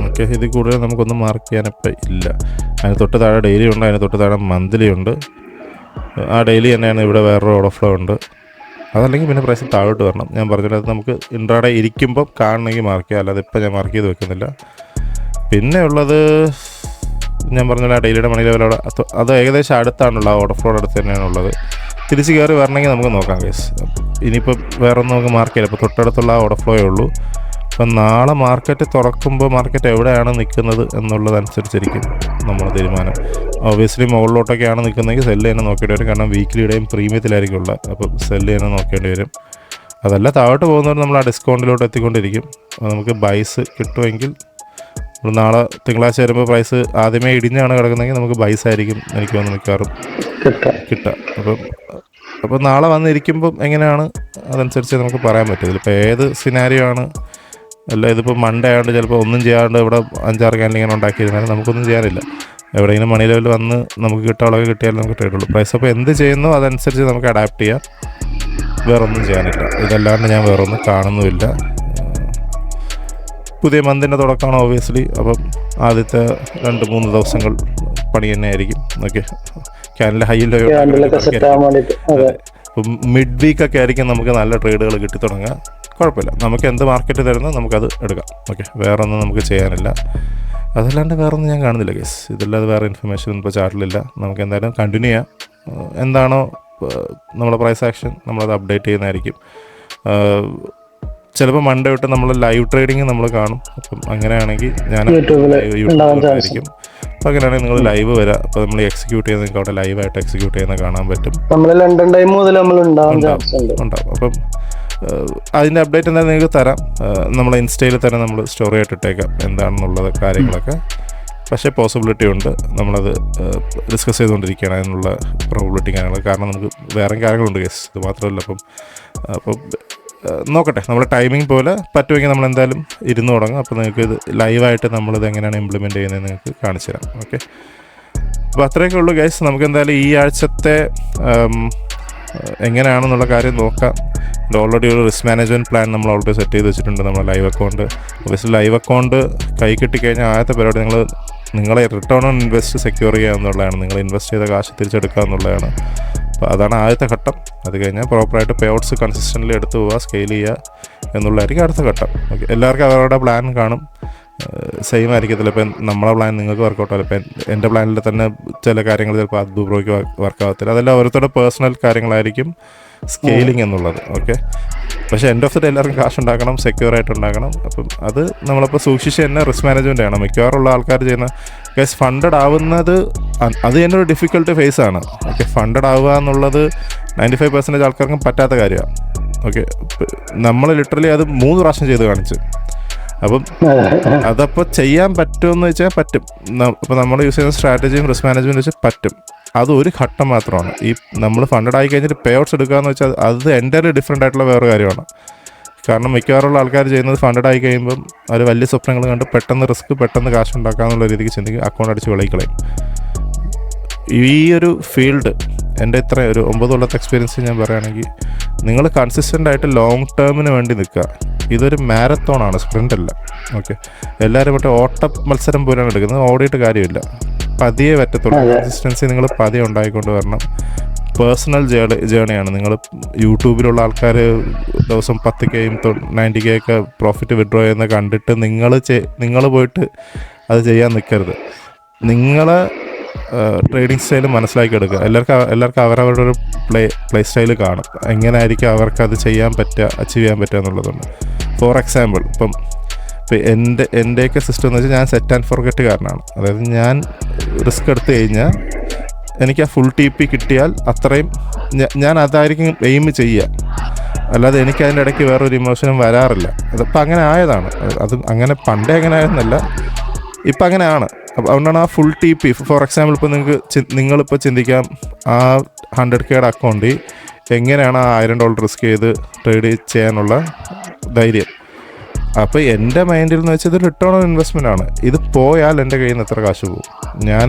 ഓക്കെ, ഇതിൽ കൂടുതൽ നമുക്കൊന്നും മാർക്ക് ചെയ്യാനിപ്പോൾ ഇല്ല. അതിന് തൊട്ട് താഴെ ഡെയിലി ഉണ്ട്, അതിന് തൊട്ട് താഴെ മന്ത്ലി ഉണ്ട്. ആ ഡെയിലി തന്നെയാണ് ഇവിടെ വേറൊരു ഓർഡർ ഫ്ലോ ഉണ്ട്. അതല്ലെങ്കിൽ പിന്നെ പ്രൈസ് താഴോട്ട് വരണം. ഞാൻ പറഞ്ഞത് നമുക്ക് ഇൻട്രാഡേ ഇരിക്കുമ്പോൾ കാണണമെങ്കിൽ മാർക്ക് ചെയ്യാം, അല്ലാതെ ഇപ്പം ഞാൻ മാർക്ക് ചെയ്ത് വെക്കുന്നില്ല. പിന്നെ ഉള്ളത് ഞാൻ പറഞ്ഞില്ല, ഡെയിലിയുടെ മണി ലെവൽ അത് ഏകദേശം അടുത്താണുള്ള ഓർഡർ ഫ്ലോ അടുത്ത് തന്നെയാണ് ഉള്ളത്. തിരിച്ച് കയറി വരണമെങ്കിൽ നമുക്ക് നോക്കാം കേസ്. ഇനിയിപ്പോൾ വേറെ ഒന്നും നമുക്ക് മാർക്ക് ചെയ്യാം. ഇപ്പോൾ തൊട്ടടുത്തുള്ള ആ ഓർഡർ ഫ്ലോയേ ഉള്ളൂ. അപ്പം നാളെ മാർക്കറ്റ് തുറക്കുമ്പോൾ മാർക്കറ്റ് എവിടെയാണ് നിൽക്കുന്നത് എന്നുള്ളതനുസരിച്ചിരിക്കും നമ്മുടെ തീരുമാനം. ഒബ്വിയസ്ലി മുകളിലോട്ടൊക്കെയാണ് നിൽക്കുന്നതെങ്കിൽ സെല്ല് തന്നെ നോക്കേണ്ടി വരും, കാരണം വീക്കിലിയുടെയും പ്രീമിയത്തിലായിരിക്കും ഉള്ളത്. അപ്പം സെല്ല് തന്നെ നോക്കേണ്ടി വരും. അതല്ല താഴോട്ട് പോകുന്നവർ നമ്മൾ ആ ഡിസ്കൗണ്ടിലോട്ട് എത്തിക്കൊണ്ടിരിക്കും. നമുക്ക് ബൈസ് കിട്ടുമെങ്കിൽ നാളെ തിങ്കളാഴ്ച വരുമ്പോൾ പ്രൈസ് ആദ്യമേ ഇടിഞ്ഞാണ് കിടക്കുന്നതെങ്കിൽ നമുക്ക് ബൈസ് ആയിരിക്കും എനിക്ക് വന്ന് മിക്കവാറും കിട്ടുക. അപ്പം നാളെ വന്നിരിക്കുമ്പം എങ്ങനെയാണ് അതനുസരിച്ച് നമുക്ക് പറയാൻ പറ്റും. ഇതിലിപ്പോൾ ഏത് സിനാരിയോ ആണ്. അല്ല ഇതിപ്പോൾ മൺഡേ ആയതുകൊണ്ട് ചിലപ്പോൾ ഒന്നും ചെയ്യാണ്ട് ഇവിടെ 5-6 ക്യാൻഡിൽ ഇങ്ങനെ ഉണ്ടാക്കിയിരുന്നാലും നമുക്കൊന്നും ചെയ്യാനില്ല. എവിടെയെങ്കിലും മണി ലെവൽ വന്ന് നമുക്ക് കിട്ടാനുള്ളത് കിട്ടിയാലും നമുക്ക് ട്രേഡുള്ളൂ. പ്രൈസ് അപ്പോൾ എന്ത് ചെയ്യുന്നു അതനുസരിച്ച് നമുക്ക് അഡാപ്റ്റ് ചെയ്യാം, വേറൊന്നും ചെയ്യാനില്ല. ഇതല്ലാണ്ട് ഞാൻ വേറൊന്നും കാണുന്നുമില്ല. പുതിയ മന്തിൻ്റെ തുടക്കമാണ് ഓബിയസ്ലി. അപ്പം ആദ്യത്തെ 2-3 ദിവസങ്ങൾ പണി തന്നെ ആയിരിക്കും. ഓക്കെ, ക്യാൻഡിൽ ഹൈയിൽ മിഡ് വീക്കൊക്കെ ആയിരിക്കും നമുക്ക് നല്ല ട്രേഡുകൾ കിട്ടി തുടങ്ങുക. കുഴപ്പമില്ല, നമുക്ക് എന്ത് മാർക്കറ്റ് തരുന്നോ നമുക്കത് എടുക്കാം. ഓക്കെ, വേറെ ഒന്നും നമുക്ക് ചെയ്യാനില്ല. അതല്ലാണ്ട് വേറെ ഒന്നും ഞാൻ കാണുന്നില്ല കേസ്. ഇതല്ലാതെ വേറെ ഇൻഫർമേഷൻ ഇപ്പോൾ ചാർട്ടിലില്ല. നമുക്ക് എന്തായാലും കണ്ടിന്യൂ ചെയ്യാം. എന്താണോ നമ്മുടെ പ്രൈസ് ആക്ഷൻ നമ്മളത് അപ്ഡേറ്റ് ചെയ്യുന്നതായിരിക്കും. ചിലപ്പോൾ മൺഡേ തൊട്ട് നമ്മൾ ലൈവ് ട്രേഡിങ് നമ്മൾ കാണും. അപ്പം അങ്ങനെയാണെങ്കിൽ ഞാൻ യൂട്യൂബിലായിരിക്കും. അപ്പോൾ അങ്ങനെയാണെങ്കിൽ നിങ്ങൾ ലൈവ് വരാം. അപ്പോൾ നമ്മൾ എക്സിക്യൂട്ട് ചെയ്യുന്നത് നിങ്ങൾക്ക് അവിടെ ലൈവായിട്ട് എക്സിക്യൂട്ട് ചെയ്യുന്ന കാണാൻ പറ്റും. ലണ്ടൻ ടൈം മുതൽ ഉണ്ടാവും. അപ്പം അതിൻ്റെ അപ്ഡേറ്റ് എന്തായാലും നിങ്ങൾക്ക് തരാം. നമ്മളെ ഇൻസ്റ്റയിൽ തന്നെ നമ്മൾ സ്റ്റോറി ആയിട്ട് ഇട്ടേക്കാം എന്താണെന്നുള്ളത് കാര്യങ്ങളൊക്കെ. പക്ഷേ പോസിബിലിറ്റി ഉണ്ട്, നമ്മളത് ഡിസ്കസ് ചെയ്തുകൊണ്ടിരിക്കുകയാണ് അതിനുള്ള പ്രോബിലിറ്റി കാര്യങ്ങൾ. കാരണം നമുക്ക് വേറെ കാര്യങ്ങളുണ്ട് കേസ്, ഇത് മാത്രമല്ല. അപ്പം നോക്കട്ടെ, നമ്മുടെ ടൈമിംഗ് പോലെ പറ്റുമെങ്കിൽ നമ്മൾ എന്തായാലും ഇരുന്ന് തുടങ്ങും. അപ്പോൾ നിങ്ങൾക്ക് ഇത് ലൈവായിട്ട് നമ്മളിത് എങ്ങനെയാണ് ഇംപ്ലിമെൻറ്റ് ചെയ്യുന്നത് നിങ്ങൾക്ക് കാണിച്ചു തരാം. ഓക്കെ, അപ്പോൾ അത്രയൊക്കെ ഉള്ളൂ ഗൈസ്. നമുക്ക് എന്തായാലും ഈ ആഴ്ചത്തെ എങ്ങനെയാണെന്നുള്ള കാര്യം നോക്കാം. ഓൾറെഡി ഒരു റിസ്ക് മാനേജ്മെൻറ്റ് പ്ലാൻ നമ്മൾ ഓൾറെഡി സെറ്റ് ചെയ്ത് വെച്ചിട്ടുണ്ട്. നമ്മുടെ live account obviously live account കൈ കിട്ടിക്കഴിഞ്ഞാൽ ആദ്യത്തെ പരിപാടി നിങ്ങളെ റിട്ടേൺ ഓൺ ഇൻവെസ്റ്റ് സെക്യൂർ ചെയ്യുക എന്നുള്ളതാണ്. നിങ്ങൾ ഇൻവെസ്റ്റ് ചെയ്ത കാശ് തിരിച്ചെടുക്കുക എന്നുള്ളതാണ്. അപ്പോൾ അതാണ് ആദ്യത്തെ ഘട്ടം. അത് കഴിഞ്ഞാൽ പ്രോപ്പറായിട്ട് പേ ഔട്ട്സ് കൺസിസ്റ്റൻ്റ്ലി എടുത്ത് പോവുക, സ്കെയിൽ ചെയ്യുക എന്നുള്ളതായിരിക്കും അടുത്ത ഘട്ടം. ഓക്കെ, എല്ലാവർക്കും അവരുടെ പ്ലാൻ കാണും, സെയിം ആയിരിക്കത്തില്ല. ഇപ്പം നമ്മളെ പ്ലാൻ നിങ്ങൾക്ക് വർക്കൗട്ടാവില്ല. ഇപ്പം എൻ്റെ പ്ലാനിൽ തന്നെ ചില കാര്യങ്ങൾ ചിലപ്പോൾ അത് ബ്രോയ്ക്ക് വർക്കാവത്തില്ല. അതെല്ലാം ഓരോരുത്തരുടെ പേഴ്സണൽ കാര്യങ്ങളായിരിക്കും സ്കെയിലിംഗ് എന്നുള്ളത്. ഓക്കെ, പക്ഷേ എൻഡ് ഓഫ് ദി ഡേ എല്ലാവർക്കും കാശ് ഉണ്ടാക്കണം, സെക്യൂർ ആയിട്ട് ഉണ്ടാക്കണം. അപ്പം അത് നമ്മളിപ്പോൾ സൂക്ഷിച്ച് തന്നെ റിസ്ക് മാനേജ്മെൻറ്റ് ചെയ്യണം. മിക്കവാറുള്ള ആൾക്കാർ ചെയ്യുന്ന കേസ് ഫണ്ടഡ് ആവുന്നത് അത് തന്നെ ഒരു ഡിഫിക്കൽട്ട് ഫേസ് ആണ്. ഓക്കെ, ഫണ്ടഡ് ആവുക എന്നുള്ളത് 95% ആൾക്കാർക്കും പറ്റാത്ത കാര്യമാണ്. ഓക്കെ, നമ്മൾ ലിറ്ററലി അത് 3 പ്രാവശ്യം ചെയ്ത് കാണിച്ചു. അപ്പം അതപ്പോൾ ചെയ്യാൻ പറ്റുമെന്ന് വെച്ചാൽ പറ്റും. അപ്പോൾ നമ്മൾ യൂസ് ചെയ്യുന്ന സ്ട്രാറ്റജിയും റിസ്ക് മാനേജ്മെൻറ്റ് വെച്ചാൽ പറ്റും. അത് ഒരു ഘട്ടം മാത്രമാണ്. ഈ നമ്മൾ ഫണ്ടഡ് ആയി കഴിഞ്ഞിട്ട് പേ ഔട്ട്സ് എടുക്കുക എന്ന് വെച്ചാൽ അത് എൻ്റയർലി ഡിഫറെൻ്റ് ആയിട്ടുള്ള വേറെ കാര്യമാണ്. കാരണം മിക്കവാറുള്ള ആൾക്കാർ ചെയ്യുന്നത് ഫണ്ടഡ് ആയി കഴിയുമ്പം അവർ വലിയ സ്വപ്നങ്ങൾ കണ്ട് പെട്ടെന്ന് കാശ് ഉണ്ടാക്കാമെന്നുള്ള രീതിക്ക് ചിന്തിക്കും, അക്കൗണ്ട് അടിച്ച് വിളയിക്കളയും. ഈ ഒരു ഫീൽഡ് എൻ്റെ ഒരു 9 കൊല്ലത്തെ എക്സ്പീരിയൻസ് ഞാൻ പറയുകയാണെങ്കിൽ നിങ്ങൾ കൺസിസ്റ്റൻ്റ് ആയിട്ട് ലോങ് ടേമിന് വേണ്ടി നിൽക്കുക. ഇതൊരു മാരത്തോണാണ്, സ്പ്രിൻ്റ് അല്ല. ഓക്കെ, എല്ലാവരും മറ്റേ ഓട്ട മത്സരം പോലെയാണ് എടുക്കുന്നത്. ഓടിയിട്ട് കാര്യമില്ല, പതിയെ പറ്റത്തുള്ളൂ. കൺസിസ്റ്റൻസി നിങ്ങൾ പതിയെ ഉണ്ടായിക്കൊണ്ട് വരണം. പേഴ്സണൽ ജേണിയാണ്. നിങ്ങൾ യൂട്യൂബിലുള്ള ആൾക്കാർ ദിവസം 10Kയും 90K ഒക്കെ പ്രോഫിറ്റ് വിഡ്രോ ചെയ്യുന്ന കണ്ടിട്ട് നിങ്ങൾ പോയിട്ട് അത് ചെയ്യാൻ നിൽക്കരുത്. നിങ്ങളെ ട്രേഡിംഗ് സ്റ്റൈൽ മനസ്സിലാക്കി എടുക്കുക. എല്ലാവർക്കും അവരവരുടെ ഒരു പ്ലേ സ്റ്റൈൽ കാണും. എങ്ങനെയായിരിക്കും അവർക്കത് ചെയ്യാൻ പറ്റുക, അച്ചീവ് ചെയ്യാൻ പറ്റുക എന്നുള്ളതുണ്ട്. ഫോർ എക്സാമ്പിൾ, ഇപ്പം എൻ്റെയൊക്കെ സിസ്റ്റം എന്ന് വെച്ചാൽ ഞാൻ സെറ്റ് ആൻഡ് ഫോർഗെറ്റ് കാരനാണ്. അതായത് ഞാൻ റിസ്ക് എടുത്തു കഴിഞ്ഞാൽ എനിക്ക് ആ ഫുൾ TP കിട്ടിയാൽ അത്രയും ഞാൻ അതായിരിക്കും എയിം ചെയ്യുക. അല്ലാതെ എനിക്ക് അതിൻ്റെ ഇടയ്ക്ക് വേറൊരു ഇമോഷനും വരാറില്ല. അതിപ്പോൾ അങ്ങനെ ആയതാണ്. അത് അങ്ങനെ പണ്ടേ അങ്ങനെ ആയെന്നല്ല, ഇപ്പം അങ്ങനെയാണ്. അപ്പോൾ അതുകൊണ്ടാണ് ആ ഫുൾ TP. ഫോർ എക്സാമ്പിൾ, ഇപ്പോൾ നിങ്ങളിപ്പോൾ ചിന്തിക്കാം, ആ 100Kയുടെ അക്കൗണ്ടിൽ എങ്ങനെയാണ് ആ $1000 റിസ്ക് ചെയ്ത് ട്രേഡ് ചെയ്യാനുള്ള ധൈര്യം. അപ്പോൾ എൻ്റെ മൈൻഡിൽ എന്ന് വെച്ചാൽ ഇത് റിട്ടേൺ ഓൺ ഇൻവെസ്റ്റ്മെൻ്റ് ആണ്. ഇത് പോയാൽ എൻ്റെ കയ്യിൽ നിന്ന് എത്ര കാശ് പോകും? ഞാൻ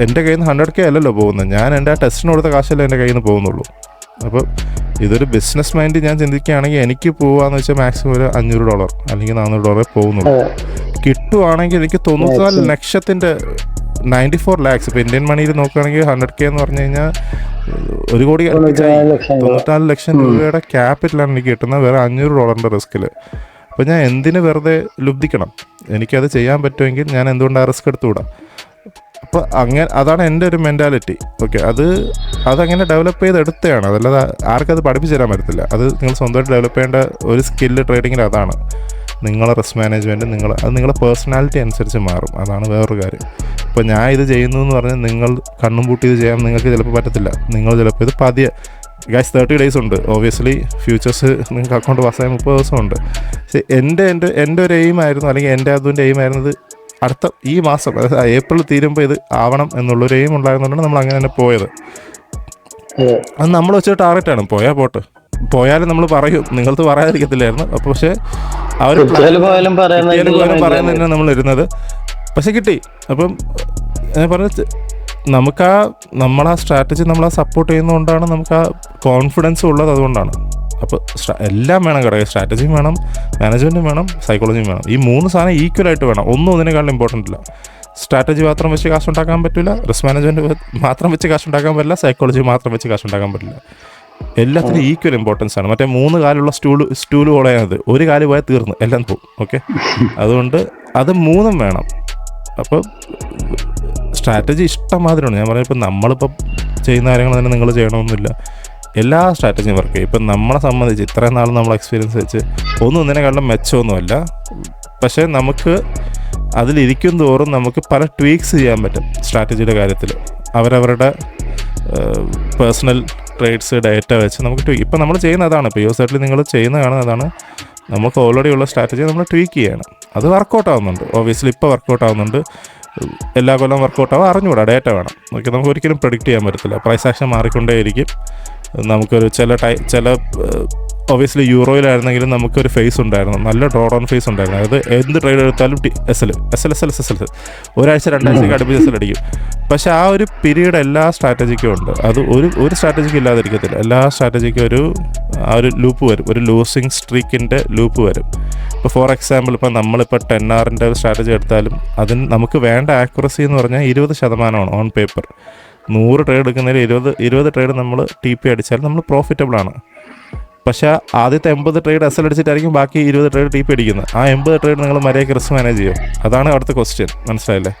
എൻ്റെ കയ്യിൽ നിന്ന് 100K അല്ലല്ലോ പോകുന്നത്. ഞാൻ എൻ്റെ ആ ടെസ്റ്റിന് കൊടുത്ത കാശല്ലേ എൻ്റെ കയ്യിൽ നിന്ന് പോകുന്നുള്ളൂ. അപ്പോൾ ഇതൊരു ബിസിനസ് മൈൻഡ് ഞാൻ ചിന്തിക്കുകയാണെങ്കിൽ എനിക്ക് പോകാമെന്ന് വെച്ചാൽ മാക്സിമം ഒരു $500 അല്ലെങ്കിൽ $400 പോകുന്നുള്ളൂ. കിട്ടുവാണെങ്കിൽ എനിക്ക് 94 ലക്ഷത്തിൻ്റെ 94 lakhs, ഇപ്പോൾ ഇന്ത്യൻ മണിയിൽ നോക്കുകയാണെങ്കിൽ 100K എന്ന് പറഞ്ഞു കഴിഞ്ഞാൽ 1 കോടി 94 ലക്ഷം രൂപയുടെ ക്യാപിറ്റലാണ് എനിക്ക് കിട്ടുന്നത് വേറെ $500 റിസ്കിൽ. അപ്പോൾ ഞാൻ എന്തിന് വെറുതെ ലുബ്ധിക്കണം? എനിക്കത് ചെയ്യാൻ പറ്റുമെങ്കിൽ ഞാൻ എന്തുകൊണ്ട് ആ റിസ്ക് എടുത്തുകൂടാ? അപ്പോൾ അതാണ് എൻ്റെ ഒരു മെൻറ്റാലിറ്റി. ഓക്കെ, അതങ്ങനെ ഡെവലപ്പ് ചെയ്തെടുത്തതാണ്. അതല്ലാതെ ആർക്കത് പഠിപ്പിച്ചു തരാൻ പറ്റത്തില്ല. അത് നിങ്ങൾ സ്വന്തമായിട്ട് ഡെവലപ്പ് ചെയ്യേണ്ട ഒരു സ്കില്ല് ട്രേഡിങ്ങിൽ അതാണ്. നിങ്ങളെ റിസ്ക് മാനേജ്മെൻറ്റ് അത് നിങ്ങളെ പേഴ്സണാലിറ്റി അനുസരിച്ച് മാറും. അതാണ് വേറൊരു കാര്യം. ഇപ്പോൾ ഞാൻ ഇത് ചെയ്യുന്നു എന്ന് പറഞ്ഞാൽ നിങ്ങൾ കണ്ണും പൂട്ടി ഇത് ചെയ്യാൻ നിങ്ങൾക്ക് ചിലപ്പോൾ പറ്റത്തില്ല. നിങ്ങൾ ചിലപ്പോൾ ഇത് പതിയെ ഗൈസ് 30 days ഉണ്ട്. ഓബിയസ്ലി ഫ്യൂച്ചേഴ്സ് നിങ്ങൾക്ക് അക്കൗണ്ട് പാസ്സായ 30 ദിവസമുണ്ട്. പക്ഷേ എൻ്റെ ഒരു എയിമായിരുന്നു, അല്ലെങ്കിൽ എൻ്റെ അതിൻ്റെ എയിമായിരുന്നത് അടുത്ത ഈ മാസം, അതായത് ഏപ്രിൽ തീരുമ്പോൾ ഇത് ആവണം എന്നുള്ളൊരു എയിം ഉണ്ടായിരുന്നുകൊണ്ടാണ് നമ്മൾ അങ്ങനെ തന്നെ പോയത്. അത് നമ്മൾ വെച്ചൊരു ടാർഗറ്റാണ്. പോയാലും നമ്മൾ പറയും, നിങ്ങൾക്ക് പറയാതിരിക്കത്തില്ലായിരുന്നു. അപ്പോൾ പക്ഷേ അവർ പറയുന്നതന്നെ നമ്മൾ ഇരുന്നത്, പക്ഷെ കിട്ടി. അപ്പം ഞാൻ പറഞ്ഞത് നമ്മളാ സ്ട്രാറ്റജി നമ്മളാ സപ്പോർട്ട് ചെയ്യുന്നതുകൊണ്ടാണ് നമുക്ക് ആ കോൺഫിഡൻസ് ഉള്ളത്. അതുകൊണ്ടാണ്. അപ്പോൾ എല്ലാം വേണം. സ്ട്രാറ്റജിയും വേണം, മാനേജ്മെൻറ്റും വേണം, സൈക്കോളജിയും വേണം. ഈ 3 സാധനം ഈക്വലായിട്ട് വേണം. ഒന്നിനേക്കാളും ഇമ്പോർട്ടൻ്റ് ഇല്ല. സ്ട്രാറ്റജി മാത്രം വെച്ച് കാശുണ്ടാക്കാൻ പറ്റില്ല, റിസ്ക് മാനേജ്മെൻറ്റ് മാത്രം വെച്ച് കാശുണ്ടാക്കാൻ പറ്റില്ല, സൈക്കോളജി മാത്രം വെച്ച് കാശുണ്ടാക്കാൻ പറ്റില്ല. എല്ലാത്തിനും ഈക്വൽ ഇമ്പോർട്ടൻസ് ആണ്. മറ്റേ 3 കാലുള്ള സ്റ്റൂല് പോലെയാണത്. ഒരു കാല് പോയാൽ തീർന്നു, എല്ലാം പോകും. ഓക്കെ, അതുകൊണ്ട് അത് 3ഉം വേണം. അപ്പോൾ സ്ട്രാറ്റജി ഇഷ്ടംമാതിരിയാണ്. ഞാൻ പറഞ്ഞാൽ ഇപ്പോൾ നമ്മളിപ്പോൾ ചെയ്യുന്ന കാര്യങ്ങൾ തന്നെ നിങ്ങൾ ചെയ്യണമെന്നില്ല. എല്ലാ സ്ട്രാറ്റജിയും വർക്ക് ചെയ്യും. ഇപ്പം നമ്മളെ സംബന്ധിച്ച് ഇത്രയും നാളും നമ്മൾ എക്സ്പീരിയൻസ് വെച്ച് ഒന്നിനേക്കാളും മെച്ചമൊന്നുമല്ല. പക്ഷേ നമുക്ക് അതിലിരിക്കും തോറും നമുക്ക് പല ട്വീക്സ് ചെയ്യാൻ പറ്റും സ്ട്രാറ്റജിയുടെ കാര്യത്തിൽ. അവരവരുടെ പേഴ്സണൽ ട്രേഡ്സ് ഡേറ്റ വെച്ച് നമുക്ക് ഇപ്പം നമ്മൾ ചെയ്യുന്ന അതാണ്. ഇപ്പോൾ യൂസൈറ്റിൽ നിങ്ങൾ ചെയ്യുന്ന കാണുന്നതാണ്. നമുക്ക് ഓൾറെഡി ഉള്ള സ്ട്രാറ്റജി നമ്മൾ ട്വീക്ക് ചെയ്യണം. അത് വർക്കൗട്ട് ആവുന്നുണ്ട്. ഓബിയസ്ലി ഇപ്പോൾ വർക്കൗട്ട് ആവുന്നുണ്ട്. എല്ലാ കൊല്ലം വർക്കൗട്ട് ആവും, അറിഞ്ഞുകൂടാ, ഡേറ്റ വേണം. ഓക്കെ, നമുക്ക് ഒരിക്കലും പ്രെഡിക്റ്റ് ചെയ്യാൻ പറ്റത്തില്ല. പ്രൈസ് ആക്ഷൻ മാറിക്കൊണ്ടേയിരിക്കും. നമുക്കൊരു ചില ഒബിയസ്ലി യൂറോയിലായിരുന്നെങ്കിലും നമുക്കൊരു ഫേസ് ഉണ്ടായിരുന്നു, നല്ല ഡ്രോ ഡൗൺ ഫേസ് ഉണ്ടായിരുന്നു. അതായത് എന്ത് ട്രേഡ് എടുത്താലും എസ് എൽ ഒരാഴ്ച 2 ആഴ്ചയ്ക്ക് അടുപ്പിച്ച് എസ് എൽ അടിക്കും. പക്ഷേ ആ ഒരു പീരീഡ് എല്ലാ സ്ട്രാറ്റജിക്കും ഉണ്ട്. അത് ഒരു സ്ട്രാറ്റജിക്ക് ഇല്ലാതിരിക്കത്തില്ല. എല്ലാ സ്ട്രാറ്റജിക്കും ആ ഒരു ലൂപ്പ് വരും, ഒരു ലൂസിങ് സ്ട്രീക്കിൻ്റെ ലൂപ്പ് വരും. ഇപ്പോൾ ഫോർ എക്സാമ്പിൾ, ഇപ്പോൾ നമ്മളിപ്പോൾ 10R സ്ട്രാറ്റജി എടുത്താലും അതിന് നമുക്ക് വേണ്ട ആക്യുറസി എന്ന് പറഞ്ഞാൽ 20% ഓൺ പേപ്പർ. 100 ട്രേഡ് എടുക്കുന്നതിൽ 20 ട്രേഡ് നമ്മൾ TP അടിച്ചാൽ നമ്മൾ പ്രോഫിറ്റബിളാണ്. പക്ഷേ ആദ്യത്തെ 80 ട്രേഡ് എസ് എൽ അടിച്ചിട്ടായിരിക്കും ബാക്കി 20 ട്രേഡ് TP അടിക്കുന്നത്. ആ 80 ട്രേഡ് നിങ്ങൾ മര്യാദയ്ക്ക് റിസ്ക് മാനേജ് ചെയ്യും. അതാണ് അവിടുത്തെ ക്വസ്റ്റ്യൻ. മനസ്സിലായില്ലേ?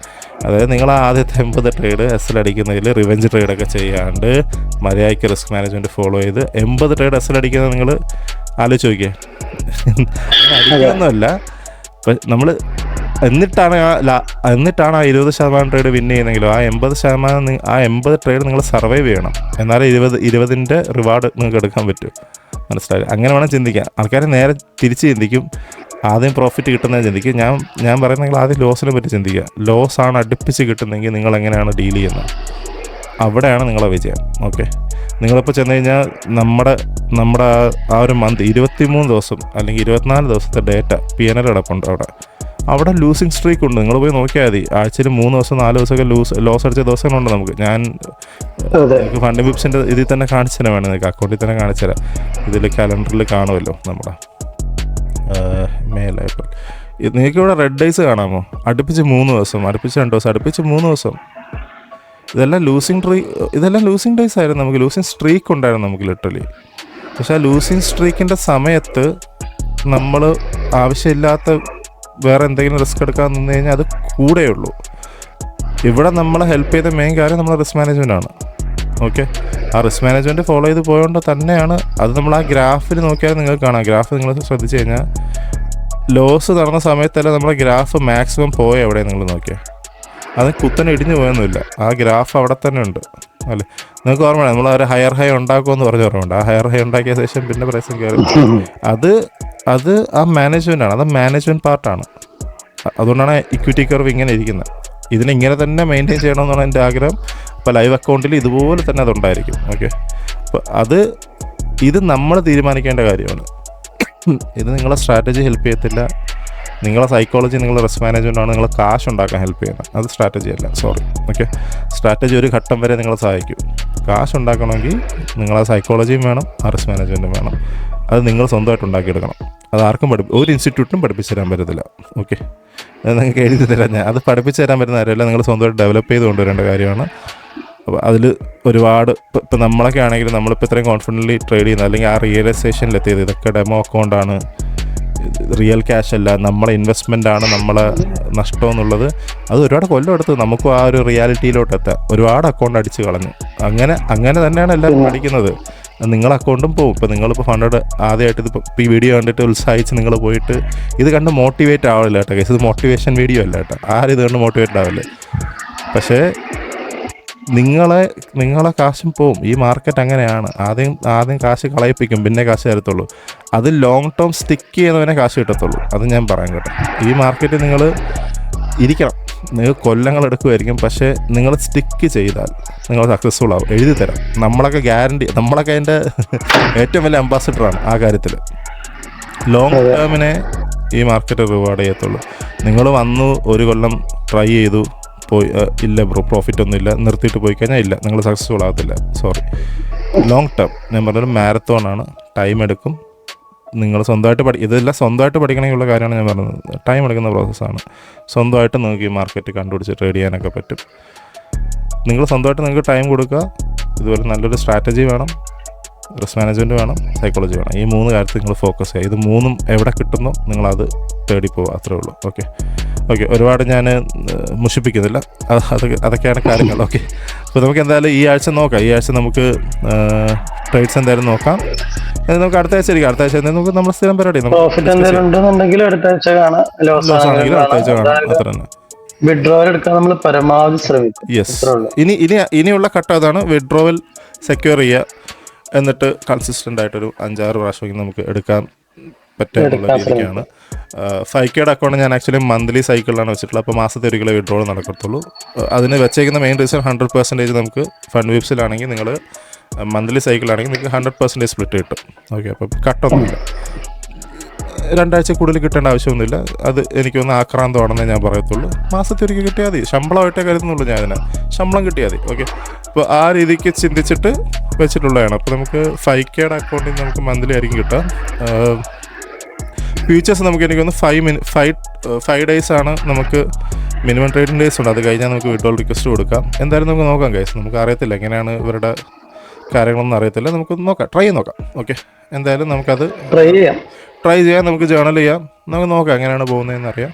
അതായത് നിങ്ങൾ ആദ്യത്തെ 80 ട്രേഡ് എസ് എൽ അടിക്കുന്നതിൽ റിവെഞ്ച് ട്രേഡൊക്കെ ചെയ്യാണ്ട് മര്യാദയ്ക്ക് റിസ്ക് മാനേജ്മെൻറ്റ് ഫോളോ ചെയ്ത് 80 ട്രേഡ് എസ് എൽ അടിക്കുന്നത് നിങ്ങൾ ആലോചിച്ച് നോക്കിയേ. അടിക്കുന്നൊന്നുമല്ല, നമ്മൾ എന്നിട്ടാണ് ആ 20% ട്രേഡ് വിൻ ചെയ്യുന്നെങ്കിലും ആ 80% ട്രേഡ് നിങ്ങൾ സർവൈവ് ചെയ്യണം. എന്നാലേ 20ൻ്റെ റിവാർഡ് നിങ്ങൾക്ക് എടുക്കാൻ പറ്റും. മനസ്സിലായില്ല? അങ്ങനെ വേണം ചിന്തിക്കാൻ. ആൾക്കാർ നേരെ തിരിച്ച് ചിന്തിക്കും. ആദ്യം പ്രോഫിറ്റ് കിട്ടുന്നത് ചിന്തിക്കും. ഞാൻ പറയുന്നെങ്കിൽ ആദ്യം ലോസിനെ പറ്റി ചിന്തിക്കുക. ലോസാണ് അടുപ്പിച്ച് കിട്ടുന്നെങ്കിൽ നിങ്ങൾ എങ്ങനെയാണ് ഡീൽ ചെയ്യുന്നത്, അവിടെയാണ് നിങ്ങളെ വിജയം. ഓക്കെ, നിങ്ങളിപ്പോൾ ചെന്ന് കഴിഞ്ഞാൽ നമ്മുടെ ആ ഒരു മന്ത് 23 ദിവസം അല്ലെങ്കിൽ 24 ദിവസത്തെ ഡേറ്റ PNL കിടപ്പുണ്ട് അവിടെ. അവിടെ ലൂസിങ് സ്ട്രീക്ക് ഉണ്ട്. നിങ്ങൾ പോയി നോക്കിയാൽ മതി. ആഴ്ചയിൽ 3 ദിവസം 4 ദിവസമൊക്കെ ലോസ് അടിച്ച ദിവസങ്ങളുണ്ട് നമുക്ക്. ഞാൻ നിങ്ങൾക്ക് ഫണ്ട് വിപ്സിൻ്റെ ഇതിൽ തന്നെ കാണിച്ചു തരാം, വേണം നിങ്ങൾക്ക് അക്കൗണ്ടിൽ തന്നെ കാണിച്ചു തരാം. ഇതിൽ കലണ്ടറിൽ കാണുമല്ലോ നമ്മുടെ മേലായപ്പോൾ. നിങ്ങൾക്ക് ഇവിടെ റെഡ് ഡേയ്സ് കാണാമോ? അടുപ്പിച്ച് 3 ദിവസം, അടുപ്പിച്ച് 2 ദിവസം, അടുപ്പിച്ച് 3 ദിവസം. ഇതെല്ലാം ലൂസിങ് ഡേയ്സ് ആയിരുന്നു. നമുക്ക് ലൂസിങ് സ്ട്രീക്ക് ഉണ്ടായിരുന്നു നമുക്ക് ലിറ്ററലി. പക്ഷെ ആ ലൂസിങ് സ്ട്രീക്കിൻ്റെ സമയത്ത് നമ്മൾ ആവശ്യമില്ലാത്ത വേറെ എന്തെങ്കിലും റിസ്ക് എടുക്കാൻ നിന്ന് കഴിഞ്ഞാൽ അത് കൂടെയുള്ളൂ. ഇവിടെ നമ്മളെ ഹെൽപ്പ് ചെയ്ത മെയിൻ കാര്യം നമ്മളെ റിസ്ക് മാനേജ്മെൻറ്റാണ്. ഓക്കെ, ആ റിസ്ക് മാനേജ്മെൻറ്റ് ഫോളോ ചെയ്ത് പോയതുകൊണ്ട് തന്നെയാണ് അത്. നമ്മൾ ആ ഗ്രാഫിൽ നോക്കിയാൽ നിങ്ങൾക്ക് കാണാം. ഗ്രാഫ് നിങ്ങൾ ശ്രദ്ധിച്ച് കഴിഞ്ഞാൽ ലോസ് നടന്ന സമയത്തല്ല നമ്മുടെ ഗ്രാഫ് മാക്സിമം പോയ എവിടെ നിങ്ങൾ നോക്കിയാൽ അത് കുത്തനെ ഇടിഞ്ഞു പോയൊന്നുമില്ല. ആ ഗ്രാഫ് അവിടെ തന്നെ ഉണ്ട് അല്ലേ? നിങ്ങൾക്ക് ഓർമ്മയാണ് നമ്മൾ ഒരു ഹയർ ഹൈ ഉണ്ടാക്കുമെന്ന് പറഞ്ഞ ഓർമ്മയുണ്ട്. ആ ഹയർ ഹൈ ഉണ്ടാക്കിയ ശേഷം പിന്നെ പ്രൈസും കയറി. അത് ആ മാനേജ്മെൻറ്റാണ്, അത് മാനേജ്മെൻറ്റ് പാർട്ടാണ്. അതുകൊണ്ടാണ് ഇക്വിറ്റി കർവ് ഇങ്ങനെ ഇരിക്കുന്നത്. ഇതിനിങ്ങനെ തന്നെ മെയിൻറ്റെയിൻ ചെയ്യണമെന്നാണ് എൻ്റെ ആഗ്രഹം. ഇപ്പോൾ ലൈവ് അക്കൗണ്ടിൽ ഇതുപോലെ തന്നെ അതുണ്ടായിരിക്കും. ഓക്കെ, അപ്പോൾ ഇത് നമ്മൾ തീരുമാനിക്കേണ്ട കാര്യമാണ്. ഇത് നിങ്ങളെ സ്ട്രാറ്റജി ഹെൽപ്പ് ചെയ്യത്തില്ല. നിങ്ങളെ സൈക്കോളജി, നിങ്ങളെ റിസ്ക് മാനേജ്മെൻറ്റാണ് നിങ്ങളെ കാശ് ഉണ്ടാക്കാൻ ഹെൽപ്പ് ചെയ്യുന്നത്. അത് സ്ട്രാറ്റജി അല്ല, സോറി. ഓക്കെ, സ്ട്രാറ്റജി ഒരു ഘട്ടം വരെ നിങ്ങളെ സഹായിക്കും. കാശ് ഉണ്ടാക്കണമെങ്കിൽ നിങ്ങളെ സൈക്കോളജിയും വേണം, ആ റിസ്ക് മാനേജ്മെൻറ്റും വേണം. അത് നിങ്ങൾ സ്വന്തമായിട്ട് ഉണ്ടാക്കിയെടുക്കണം. അത് ആർക്കും ഒരു ഇൻസ്റ്റിറ്റ്യൂട്ടിനും പഠിപ്പിച്ച് തരാൻ പറ്റത്തില്ല. ഓക്കെ, അത് നിങ്ങൾക്ക് എഴുതി തരാം ഞാൻ. അത് പഠിപ്പിച്ച് തരാൻ പറ്റുന്ന കാര്യമല്ല, നിങ്ങൾ സ്വന്തമായിട്ട് ഡെവലപ്പ് ചെയ്ത് കൊണ്ടുവരേണ്ട കാര്യമാണ്. അപ്പോൾ അതിൽ ഒരുപാട് ഇപ്പം നമ്മളൊക്കെ ആണെങ്കിലും നമ്മളിപ്പോൾ ഇത്രയും കോൺഫിഡൻ്റ്ലി ട്രേഡ് ചെയ്യുന്നത് അല്ലെങ്കിൽ ആ റിയലൈസേഷനിലെത്തിയത് ഇതൊക്കെ ഡെമോ അക്കൗണ്ടാണ്, റിയൽ ക്യാഷ് അല്ല, നമ്മളെ ഇൻവെസ്റ്റ്മെൻ്റ് ആണ് നമ്മളെ നഷ്ടം എന്നുള്ളത്. അത് ഒരുപാട് കൊല്ലം എടുത്ത് നമുക്കും ആ ഒരു റിയാലിറ്റിയിലോട്ട് എത്താം. ഒരുപാട് അക്കൗണ്ട് അടിച്ച് കളഞ്ഞു. അങ്ങനെ തന്നെയാണ് എല്ലാവരും പഠിക്കുന്നത്. നിങ്ങളെ അക്കൗണ്ടും പോകും. ഇപ്പോൾ നിങ്ങളിപ്പോൾ ഫണ്ട് ആദ്യമായിട്ട് ഇതിപ്പോൾ ഈ വീഡിയോ കണ്ടിട്ട് ഉത്സാഹിച്ച് നിങ്ങൾ പോയിട്ട് ഇത് കണ്ട് മോട്ടിവേറ്റ് ആവില്ല കേട്ടോ. ഇത് മോട്ടിവേഷൻ വീഡിയോ അല്ല കേട്ടോ. ആരും ഇത് കണ്ട് മോട്ടിവേറ്റ് ആവില്ല. പക്ഷേ നിങ്ങളെ കാശും പോവും. ഈ മാർക്കറ്റ് അങ്ങനെയാണ്. ആദ്യം കാശ് കളയിപ്പിക്കും, പിന്നെ കാശ് തരത്തുള്ളൂ. അത് ലോങ് ടേം സ്റ്റിക്ക് ചെയ്യുന്നവനെ കാശ് കിട്ടത്തുള്ളൂ. അത് ഞാൻ പറയാം കേട്ടോ. ഈ മാർക്കറ്റ് നിങ്ങൾ ഇരിക്കണം. നിങ്ങൾ കൊല്ലങ്ങൾ എടുക്കുമായിരിക്കും, പക്ഷേ നിങ്ങൾ സ്റ്റിക്ക് ചെയ്താൽ നിങ്ങൾ സക്സസ്ഫുൾ ആവും. എഴുതി തരാം. നമ്മളൊക്കെ ഗ്യാരണ്ടി, നമ്മളൊക്കെ അതിൻ്റെ ഏറ്റവും വലിയ അംബാസിഡറാണ് ആ കാര്യത്തിൽ. ലോങ് ടേമിനെ ഈ മാർക്കറ്റ് റിവാർഡ് ചെയ്യത്തുള്ളൂ. നിങ്ങൾ വന്നു ഒരു കൊല്ലം ട്രൈ ചെയ്തു പോയി, ഇല്ല ബ്രോ പ്രോഫിറ്റ് ഒന്നും ഇല്ല, നിർത്തിയിട്ട് പോയി കഴിഞ്ഞാൽ ഇല്ല, നിങ്ങൾ സക്സസ്ഫുൾ ആകത്തില്ല. സോറി. ലോങ് ടേം ഞാൻ പറഞ്ഞൊരു മാരത്തോണാണ്. ടൈം എടുക്കും. നിങ്ങൾ സ്വന്തമായിട്ട് ഇതെല്ലാം സ്വന്തമായിട്ട് പഠിക്കണമെന്നുള്ള കാര്യമാണ് ഞാൻ പറഞ്ഞത്. ടൈം എടുക്കുന്ന പ്രോസസ്സാണ്. സ്വന്തമായിട്ട് നിങ്ങൾക്ക് ഈ മാർക്കറ്റ് കണ്ടുപിടിച്ച് ട്രേഡ് ചെയ്യാനൊക്കെ പറ്റും. നിങ്ങൾ സ്വന്തമായിട്ട് നിങ്ങൾക്ക് ടൈം കൊടുക്കുക. ഇതുപോലെ നല്ലൊരു സ്ട്രാറ്റജി വേണം, റിസ്ക് മാനേജ്മെൻറ്റ് വേണം, സൈക്കോളജി വേണം. ഈ 3 കാര്യത്തിൽ നിങ്ങൾ ഫോക്കസ് ചെയ്യുക. ഇത് 3ഉം എവിടെ കിട്ടുന്നോ നിങ്ങളത് തേടി പോവുക. അത്രേ ഉള്ളൂ. ഓക്കെ, ഒരുപാട് ഞാൻ മുഷിപ്പിക്കുന്നില്ല. അതൊക്കെയാണ് കാര്യങ്ങൾ. ഓക്കെ, അപ്പോൾ നമുക്ക് എന്തായാലും ഈ ആഴ്ച നോക്കാം. ഈ ആഴ്ച നമുക്ക് ട്രേഡ്സ് എന്തായാലും നോക്കാം. നമുക്ക് അടുത്ത ആഴ്ച അടുത്ത ആഴ്ച നമുക്ക് നമ്മൾ സ്ഥിരം പരിപാടി അടുത്ത ആഴ്ച കാണാം. അത്ര തന്നെ. വിഡ്രോവൽ എടുക്കാൻ നമ്മൾ പരമാവധി ശ്രമിക്കും. യെസ്, ഇനിയുള്ള ഘട്ടം അതാണ്. വിഡ്രോവൽ സെക്യൂർ ചെയ്യുക, എന്നിട്ട് കൺസിസ്റ്റൻ്റ് ആയിട്ടൊരു 5-6 പ്രാവശ്യം നമുക്ക് എടുക്കാൻ പറ്റുന്ന രീതിക്കാണ്. 5Kയുടെ അക്കൗണ്ട് ഞാൻ ആക്ച്വലി മന്ത്ലി സൈക്കിളിലാണ് വെച്ചിട്ടുള്ളത്. അപ്പോൾ മാസത്തെ ഒരിക്കലും വിഡ്രോൾ നടക്കത്തുള്ളൂ. അതിന് വെച്ചേക്കുന്ന മെയിൻ റീസൺ 100% നമുക്ക് ഫണ്ട് വിപ്സിലാണെങ്കിൽ നിങ്ങൾ മന്ത്ലി സൈക്കിളാണെങ്കിൽ നിങ്ങൾക്ക് 100% സ്പ്ലിറ്റ് കിട്ടും. ഓക്കെ, അപ്പോൾ കട്ടൊന്നുമില്ല. 2 ആഴ്ച കൂടുതൽ കിട്ടേണ്ട ആവശ്യമൊന്നുമില്ല. അത് എനിക്കൊന്ന് ആക്രാന്തമാണെന്നേ ഞാൻ പറയത്തുള്ളൂ. മാസത്തെ ഒരിക്കൽ കിട്ടിയാൽ മതി. ശമ്പളമായിട്ടേ കരുതുന്നുള്ളൂ ഞാൻ അതിന്. ശമ്പളം കിട്ടിയാൽ മതി. ഓക്കെ, അപ്പോൾ ആ രീതിക്ക് ചിന്തിച്ചിട്ട് വെച്ചിട്ടുള്ളതാണ്. അപ്പോൾ നമുക്ക് 5Kയുടെ അക്കൗണ്ടിൽ നമുക്ക് മന്ത്ലി ആയിരിക്കും കിട്ടുക. ഫ്യൂച്ചേഴ്സ് നമുക്ക് എനിക്കൊന്ന് 5 ഡേയ്സ് ആണ് നമുക്ക് മിനിമം ട്രേഡിംഗ് ഡേയ്സ് ഉണ്ട്. അത് കഴിഞ്ഞാൽ നമുക്ക് വിഡ്രോൾ റിക്വസ്റ്റ് കൊടുക്കാം. എന്തായാലും നമുക്ക് നോക്കാം ഗൈസ്. നമുക്ക് അറിയത്തില്ല എങ്ങനെയാണ് ഇവരുടെ കാര്യങ്ങളൊന്നും അറിയത്തില്ല. നമുക്ക് നോക്കാം, ട്രൈ ചെയ്ത് നോക്കാം. ഓക്കെ, എന്തായാലും നമുക്കത് ട്രൈ ചെയ്യാം. നമുക്ക് ജേർണൽ ചെയ്യാം. നമുക്ക് നോക്കാം എങ്ങനെയാണ് പോകുന്നതെന്ന് അറിയാം.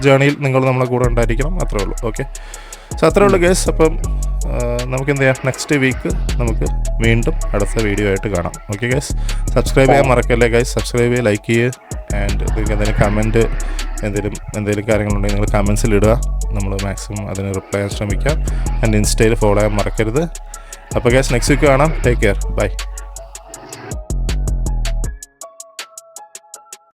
ജേർണിയിൽ നിങ്ങൾ നമ്മളെ കൂടെ ഉണ്ടായിരിക്കണം. അത്രേ ഉള്ളൂ. ഓക്കെ, സോ അത്രേ ഉള്ളൂ ഗൈസ്. അപ്പം നമുക്ക് എന്ത് ചെയ്യാം, നെക്സ്റ്റ് വീക്ക് നമുക്ക് വീണ്ടും അടുത്ത വീഡിയോ ആയിട്ട് കാണാം. ഓക്കെ ഗൈസ്, സബ്സ്ക്രൈബ് ചെയ്യാൻ മറക്കല്ലേ ഗൈസ്. സബ്സ്ക്രൈബ് ചെയ്യുക, ലൈക്ക് ചെയ്യുക. ആൻഡ് നിങ്ങൾക്ക് എന്തെങ്കിലും കമൻറ്റ് എന്തെങ്കിലും കാര്യങ്ങളുണ്ടെങ്കിൽ നിങ്ങൾ കമൻസിൽ ഇടുക. നമ്മൾ മാക്സിമം അതിന് റിപ്ലൈ ചെയ്യാൻ ശ്രമിക്കാം. ആൻഡ് ഇൻസ്റ്റയിൽ ഫോളോ ചെയ്യാൻ മറക്കരുത്. അപ്പോൾ ഗൈസ് നെക്സ്റ്റ് വീക്ക് കാണാം. Take care, by.